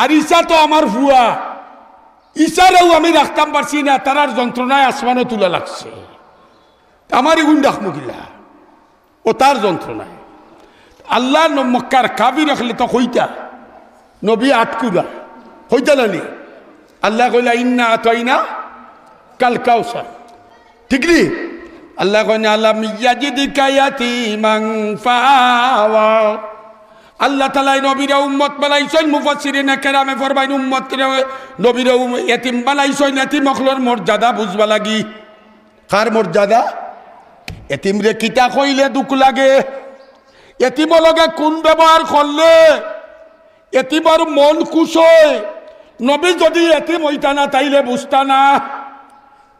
আর ঈসা তো আমার ভুয়া, ঈসারেও আমি রাখতাম পারছি না, তারার যন্ত্রণায় আসমানও তুলা লাগছে, আমারই গুণ রাখবো কিলা ও তার যন্ত্রণায়। আল্লাহ মক্কার কাবি রাখলে তো কইতা নবী আটকুরা কইতা নানি, আল্লাহ কইলা ইন্না আতাইনা কাল কাউসার, ঠিক নি? আল্লাহ কইনা আলাম ইয়াজিদিকা ইয়াতীমান ফাআওয়া, আল্লাহ তাআলা নবীরা উম্মত বানাইছেন, মুফাসসিরিনে কেরামে ফরমাইন উম্মত নবীরা এতিম বানাইছেন, এতিম হকলর মর্যাদা বুঝবা লাগি। কার মর্যাদা? এতিম রে কিতা কইলে দুঃখ লাগে, এতিম লগে কোন ব্যবহার করলে এতিমর মন খুশ হয়, নবী যদি এতিম হইতা না তাইলে বুঝতা না।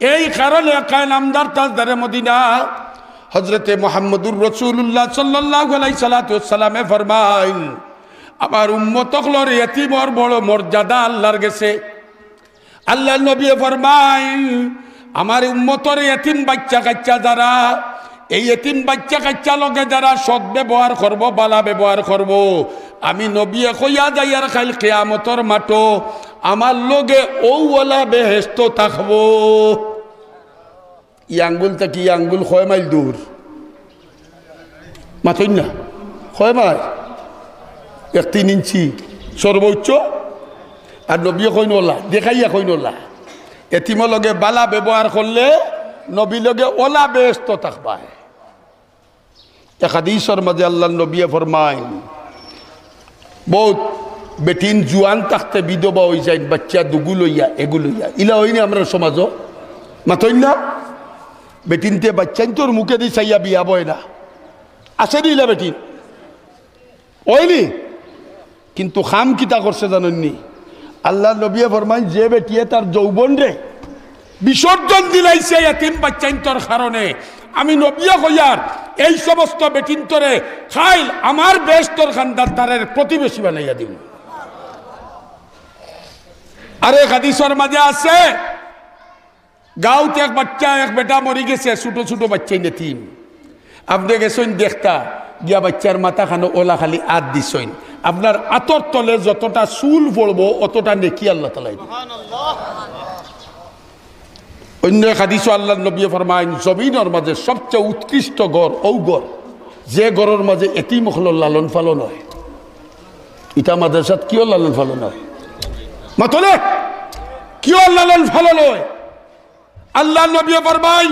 এই কারণে কায় নামদার তাজদারে মদিনা হযরতে মুহাম্মদুর রাসূলুল্লাহ সাল্লাল্লাহু আলাইহি সাল্লামে ফরমাইন আমার উম্মত হকলর এতিমর বড় মর্যাদা আল্লাহর গেছে। আল্লাহ নবী ফরমায় আমার উম্মতর এতিম বাচ্চা কাচ্চা যারা এই এতিম বাচ্চা কাচ্চা লগে যারা সৎ ব্যবহার করব বালা ব্যবহার করব আমি নবী কইয়া যাই আর খাইল কিয়ামতর মাঠো আমার লগে ওওয়ালা বেহেশত থাকবো। ই আঙ্গুল থেকে ই আঙ্গুল 6 মাইল দূর মাথই না 6 মাইল 1-3 ইঞ্চি সর্বোচ্চ। আর নবী কইন ওলা দেখাইয়া কইন ওলা এতিম লগে বালা ব্যবহার করলে নবী লগে ওলা বেহেশত থাকবা। এক হাদিসের মাঝে আল্লাহ নবী ফরমায় বহুত বেটিন জুয়ান থাকতে বিধবা হয়ে যায় বাচ্চা দুগু লইয়া এগু লইয়া ইলা হইনি আমরা সমাজ মাথই না বেটিনতে বাচ্চান তোর মুখে দিয়ে চাইয়া বিয়া বয় না আছে দিলা বেটিন ওইনি কিন্তু খাম কিতা করছে জানেননি আল্লাহ নবী ফরমায় যে বেটিয়ে তার যৌবন রে বিসর্জন দিলাইছে এতিম বাচ্চান তোর কারণে আমি নবী কইয়ার এই সমস্ত বেটিন তোরে খাইল আমার বেহেশতর খানদার প্রতিবেশী বানাইয়া দিব। আরে হাদিসের মাঝে আছে গাঁওতে এক বাচ্চা এক বেটা মরি গেছে ছোট ছোট বাচ্চাই নেতিম আপনি গেছেন দেখতা গিয়া বাচ্চার মাথা খানো ওলা খালি আত দিছেন আপনার আতর তলে যতটা চুল পড়বো অতটা নেকি আল্লাহ তাআলা দিবেন। অন্য হাদিস আল্লাহ নবী ফরমায় জমিনের মাঝে সবচেয়ে উৎকৃষ্ট গড় ও গড় যে গড়ের মাঝে এতিম হল লালন পালন হয়। ইটা মাদ্রাসাত কিয় লালন পালন হয় মাতলে কিয় লালন পালন হয় আল্লাহ নবী ফরমায়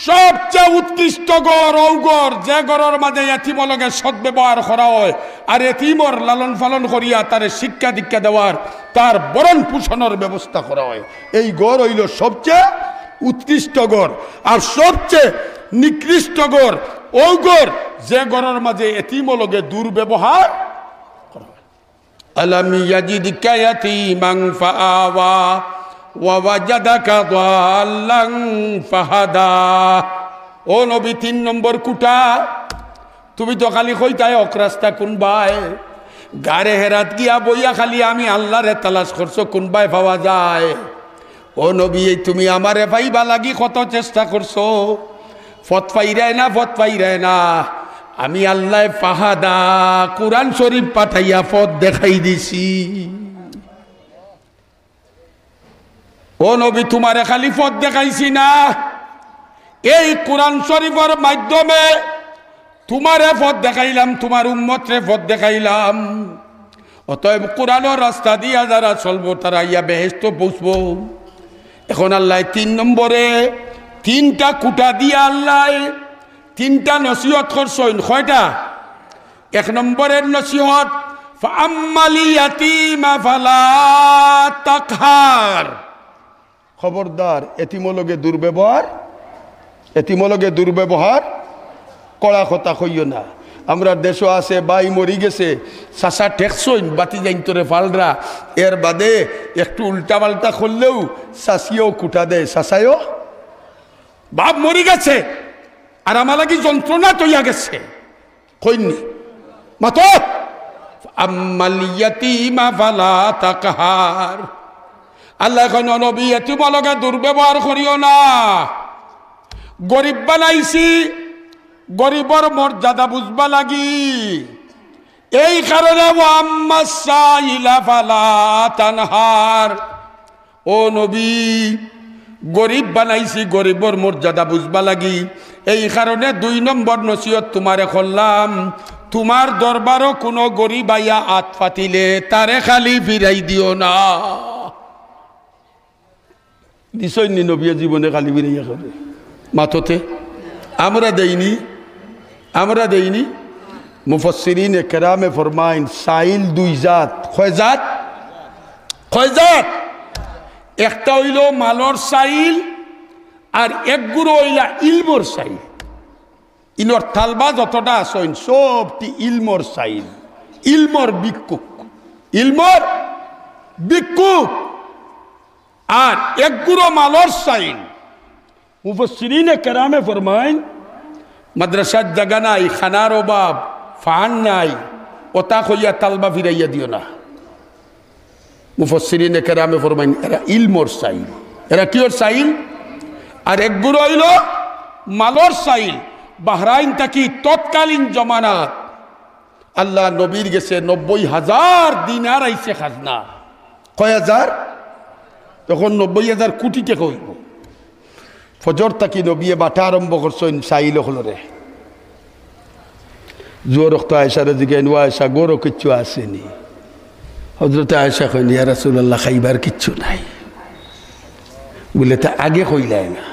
সবচেয়ে উৎকৃষ্ট গড় ও গড় যে গড়ের মাঝে এতিম লগে সৎ ব্যবহার করা হয় আর এতিমর লালন পালন করিয়া তার শিক্ষা দীক্ষা দেওয়ার তার বরণ পোষণের ব্যবস্থা করা হয়। এই গড় হইল সবচেয়ে উৎকৃষ্ট গড় আর সবচেয়ে নিকৃষ্ট গড় ও গড় যে গড়ের মাঝে এতিম লগে দুর্ব্যবহার করা হয়। আলাম ইয়াজিদকা ইয়াতীমান ফাআওয়া ওয়া ওয়াজাদাকা দাল্লান ফাহাদা। ও নবী 3 নম্বর কুটা তুমি তো খালি কইতায় অকরাস্তা কোনবাই গারে হেরাত গিয়া বইয়া খালি আমি আল্লাহরে তালাশ করছো কোনবাই পাওয়া যায়। ও নবী তুমি আমারে পাইবা লাগি কত চেষ্টা করছো ফত পাইরায় না আমি আল্লাহ ফাহাদা কুরআন শরীফ পাঠাইয়া পথ দেখাই দিছি। ও নবী তোমারে খালি পথ দেখাইছি না এই কোরআন শরীফের মাধ্যমে তোমারে পথ দেখাইলাম তোমার উম্মতরে পথ দেখাইলাম। অতএব কোরআনের রাস্তা দিয়া যারা চলবো তারা ইয়া বেহেশত পৌঁছবো। এখন আল্লাহ 3 নম্বরে 3টা কুটা দিয়া আল্লাহ 3টা নসিহত করছেন। কয়টা? 1 নম্বরের নসিহত ফাআম্মাল ইয়াতীমা ফালা তাকহার। খবরদার এতিমলগে দুর্ব্যবহার কড়া কথা কইও না। আমরা দেশও আছে বাই মরি গেছে চাষা টেকসইন বাতি যাইতরে ফালরা এর বাদে একটু উল্টা পাল্টা করলেও চাষিও কুটা দেয় চাষায়ও বাপ মরি গেছে আর আমার লাগি যন্ত্রণা তৈয়া গেছে কইনি মাতো আম্মাল ইয়াতীমা ফালা তাকহার। আল্লাহ কয় নবী এতিমলগে দুর্ব্যবহার করিও না। গরিব বানাইছি গরিবর মর্যাদা বুঝবা লাগি এই কারণে ওয়াম্মাস সাইলা ফালা তানহার। ও নবী গরিব বানাইছি গরিবর মর্যাদা বুঝবা লাগি এই কারণে 2 নম্বর নসিহত তোমারে করলাম তোমার দরবারও কোনো গরিব আইয়া আত পাতিলে তারে খালি ফিরাই দিও না। দিছইনি নবী জীবনে খালি ফিরাইয়া করে মাথতে আমরা দেইনি মুফাসসিরিন কেরামে ফরমাইন সাইল 2 জাত। কয় জাত? একটা হইল মালর সাইল আর এক গুরু হইলা ইলমর সাইল। ইনর তালবা যতটা আসইন সবটি ইলমর সাইল ইলমর বিক্ষুক আর এক গুরু মালর সাইল। মুফাসসিরিন কেরামে ফরমাইন মাদ্রাসার জায়গা নাই খানার অভাব ফান নাই ওতা কইয়া তালবা ফিরাইয়া দিও না। মুফাসসিরিনে কেরামে ফরমাইন এরা ইলমর সাইল। এরা কিওর সাইল? আর একগুলো হইল মালর সাইল। বাহরাইন থাকি তৎকালীন জমানাত আল্লাহ নবীর গেছে 90,000 দিনার আইছে খাজনা। কয় হাজার? তখন 90,000 কোটি টাকা হইব। ফজর থাকি নবিয়ে বাটা আরম্ভ করছেন সাইল হলরে। জোর রক্ত আয়সারে দিকে আয়সা গরো কিচ্ছু আসেনি। হজরতে আয়সা কইন ইয়া রাসূলুল্লাহ খাইবার কিচ্ছু নাই। বলে তা আগে কইলাই না।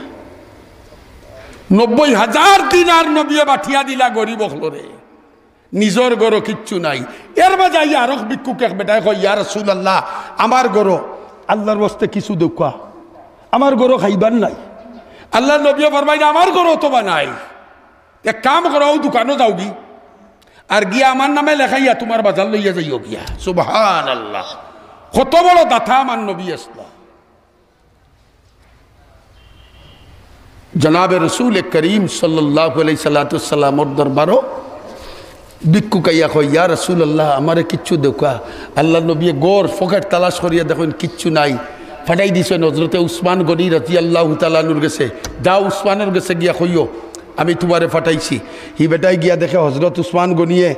90,000 দিনার নবিয়ে বাঠিয়া দিলা গরিব হলরে, নিজের গরো কিচ্ছু নাই। এর মাঝে আইয়া আরক ভিক্ষুক এক বেটায় কই ইয়া রাসূলুল্লাহ আমার গরো আল্লাহর বস্তে কিছু দেখা, আমার গরো খাইবার নাই। আল্লাহ নবী ফরমাইন আমার গরো তো বানাই, এক কাম করো দোকানও যাওগি আর গিয়া আমার নামে লেখাইয়া তোমার বাজার লইয়া যাইও গিয়া। সুবহানাল্লাহ, কত বড় দাতা আমার নবী আসলাম। জনাবে রসুল করিম সাল্লাল্লাহু আলাইহি সাল্লাতুসাল্লামর দরবারও ভিক্ষুক আইয়া কয় ইয়া রাসূলুল্লাহ আমারে কিচ্ছু দেখা। আল্লাহ নবী গোর ফকেট তালাশ করিয়া দেখেন কিচ্ছু নাই। ফাটাই দিছেন হজরতে উসমান গনি রাদিয়াল্লাহু তাআলা আনহুর গেছে, যাও উসমানের গেছে গিয়া কইও আমি তোমারে ফাটাইছি। হি বেটাই গিয়া দেখে হজরত উসমান গনিয়ে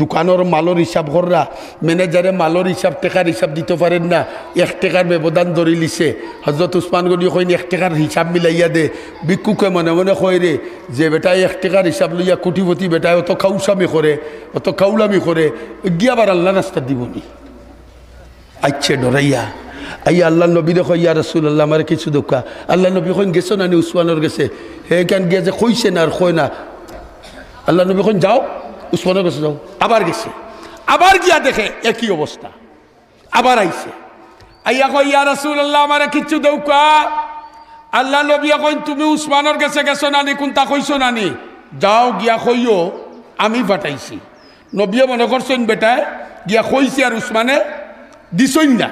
দোকানের মালর হিসাব কররা, ম্যানেজারে মালর হিসাব টেকার হিসাব দিতে পারেন না, 1 টাকার ব্যবধান ধরে লিছে। হজরত উসমান গনি কইন 1 টাকার হিসাব মিলাইয়া দে। ভিক্ষুকে মনে মনে কয় রে যে বেটাই 1 টাকার হিসাব লইয়া কোটিপতি বেটায় অত খাউসামি করে, অত কাউলামি করে, গিয়া আবার আল্লাহ নাস্তা দিবনি। আইছে ডরাইয়া আইয়া আল্লাহ নবী দেখো ইয়া রাসূলুল্লাহ আমার কিছু দেখা। আল্লাহ নবী কইন গেছো না নি উসমানের গেছে? হে কেন গিয়া যে কইছে না আর কয় না। আল্লাহ নবী কইন যাও উসমানের কাছে যাও। আবার গেছে, আবার গিয়া দেখে একই অবস্থা। আবার আইছে আইয়া কই ইয়া রাসূলুল্লাহ আমার কিছু দেখা। আল্লাহ নবী কইন তুমি উসমানের কাছে গেছো না নি, কোনটা কইছো না নি? যাও গিয়া কইও আমি ফাটাইছি। নবী মনে করছেন বেটায় গিয়া কইছে আর উসমানে দিছই না।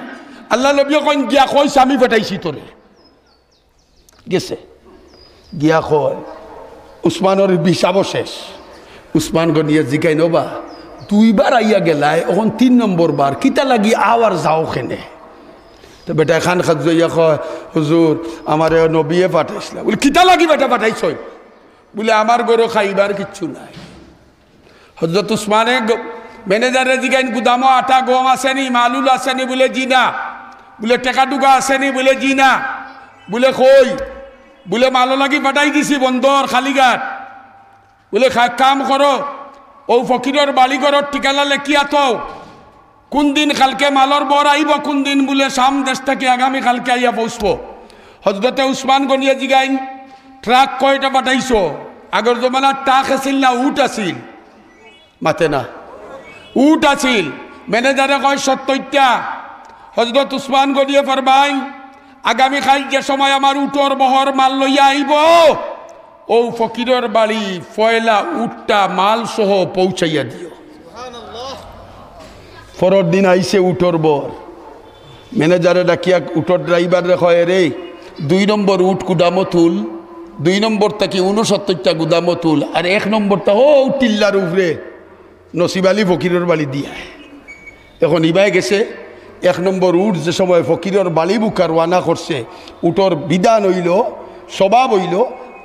আল্লাহ নবী কইন গিয়া কইছে আমি ফাটাইছি তোরে। গেছে গিয়া কয় উসমানের হিসাব শেষ। উসমান গনিয়া জিগাই নবা 2 বার আইয়া গেলায়, এখন 3 নম্বর বার কিতা লাগি আওয়ার যাও খেনে। তো বেটা খান খাত যাইয়া কয় হুজুর আমার নবীয়ে পাঠাইছিল। বলে কিতা লাগি বেটা পাঠাইছ? বলে আমার গরু খাইবার কিচ্ছু নাই। হযরত উসমানে ম্যানেজারে জিগাইন গুদামো আটা গম আসেনি, মালুল আসেনি? বলে জি না। বলে টাকা টুকা আসেনি? বলে জি না। বলে কই? বলে মালো লাগি পাঠাই দিছি বন্দর খালিঘাট। বলে কাম করো ও ফকিরের বাড়িঘরের ঠিকানা লেখিয়া তো কোন দিন কালকে মালর বর আইব, কোন দিন বলে শাম দেশ থেকে আগামী কালকে আইয়া পৌঁছব। হযরতে উসমান গনিয়া জিগাইন ট্রাক কয়টা পাঠাইছো? আগের জমানার ট্রাক আছিল না উট আছিল? মাতে না, উট আছিল। ম্যানেজারে কয় 70টা। হযরত উসমান গনিয়া ফরমাই আগামীকাল যে সময় আমার উটর বহর মাল লইয়া আইব ও ফকিরের বাড়ি ফয়লা উটটা মাল সহ পৌঁছাইয়া দিও। পরের দিন আইসে উটর বর। ম্যানেজারে ডাকিয়া উটর ড্রাইভার কয় রে 2 নম্বর উট গুদামো তুল, 2 নম্বর থেকে 69টা গুদামো তুল, আর 1 নম্বরটা ও টিল্লার উপরে নসিব আলী ফকিরের বাড়ি দিয়া। এখন ইবাই গেছে 1 নম্বর উট যে সময় ফকিরের বালি বুকা রওনা করছে, উটর বিধান হইল স্বভাব হইল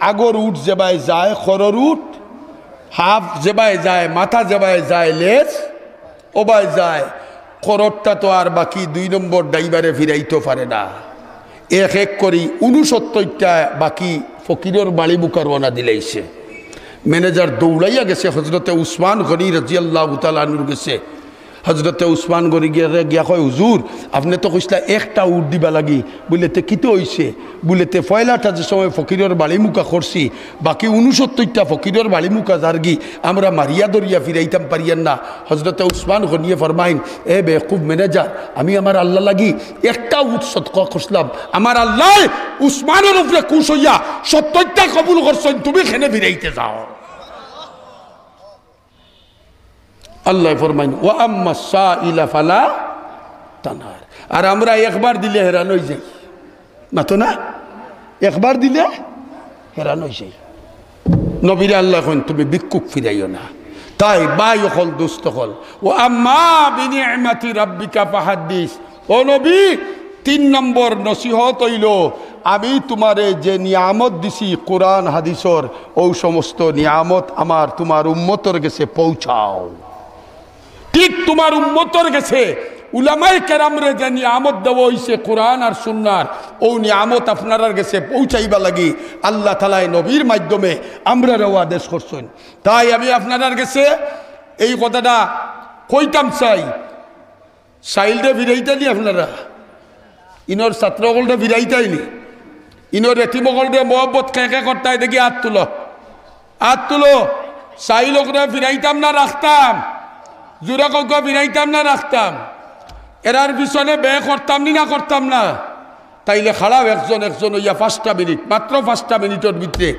আগর উট যেবায় যায় খরর উট, হাফ যেবায় যায় মাথা যেবায় যায় লেজ ওবায় যায়, খররটা তো আর বাকি 2 নম্বর ড্রাইভারে ফিরাইতে পারে না। এক এক করি 69টা বাকি ফকিরের বালি বুকা রওনা দিলাইছে। ম্যানেজার দৌড়াইয়া গেছে হযরতে উসমান গনি রাদিয়াল্লাহু তাআলা আনহুর গেছে। হযরতে উসমান গনি গিয়া কয় হুজুর আপনি তো কইসলা একটা উট দিবা লাগি। বলে তে কিতো হইছে? বলে তে ফয়লাটা যে সময় ফকিরের বাড়ি মুখা করছি বাকি 69টা ফকিরের বাড়ি মুখা জারগি আমরা মারিয়া দরিয়া ফিরাইতাম পারিয়ান না। হযরতে উসমান গনিয়ে ফরমাইন এ বেকুব ম্যানেজার, আমি আমার আল্লাহ লাগি একটা উট সদকা করছিলাম, আমার আল্লাহ উসমানের উপরে খুশ হইয়া 70টা কবুল করছেন, তুমি খেনে ফিরাইতে যাও। আল্লাহ ফরমাইন ওয়া আম্মা সাইলা ফালা তানহার। আর আমরা একবার দিলে হেরান হয়ে যাই, মাতো না একবার দিলে হেরান হয়ে যাই। নবীর আল্লাহ কইন তুমি ভিক্ষুক ফিরাইও না। তাই বাই হল দুস্থ হল ও আম্মা বিনিআমাতি রাব্বিকা ফাহাদ্দিস, ও নবী 3 নম্বর নসিহত হইল আমি তোমারে যে নিয়ামত দিছি কোরআন হাদিসর ও সমস্ত নিয়ামত আমার তোমার উম্মতর কাছে পৌঁছাও। ঠিক তোমার উম্মতর কাছে উলামায়ে কেরামরে যে নিয়ামত দেওয়া হইছে কোরআন আর সুন্নাহর ও নিয়ামত আপনার কাছে পৌঁছাইবা লাগি আল্লাহ তাআলা নবীর মাধ্যমে আমরাও আদেশ করছেন। তাই আমি আপনার কাছে এই কথাটা কইতাম চাই, সাইলটা ফিরাইতানি আপনারা, ইনর ছাত্রগলটা ফিরাইতাইনি, ইনর এতিমগলটা মহব্বত কেঁকে করতে দেখি হাত তুলো, হাত তুলো। সাইলকরা ফিরাইতাম না রাখতাম, জোরা কাউকে ফিরাইতাম না রাখতাম, এরার পিছনে বে করতাম নি না করতাম না। তাইলে খারাপ একজন একজন হইয়া 5টা মিনিট, মাত্র 5টা মিনিটের ভিতরে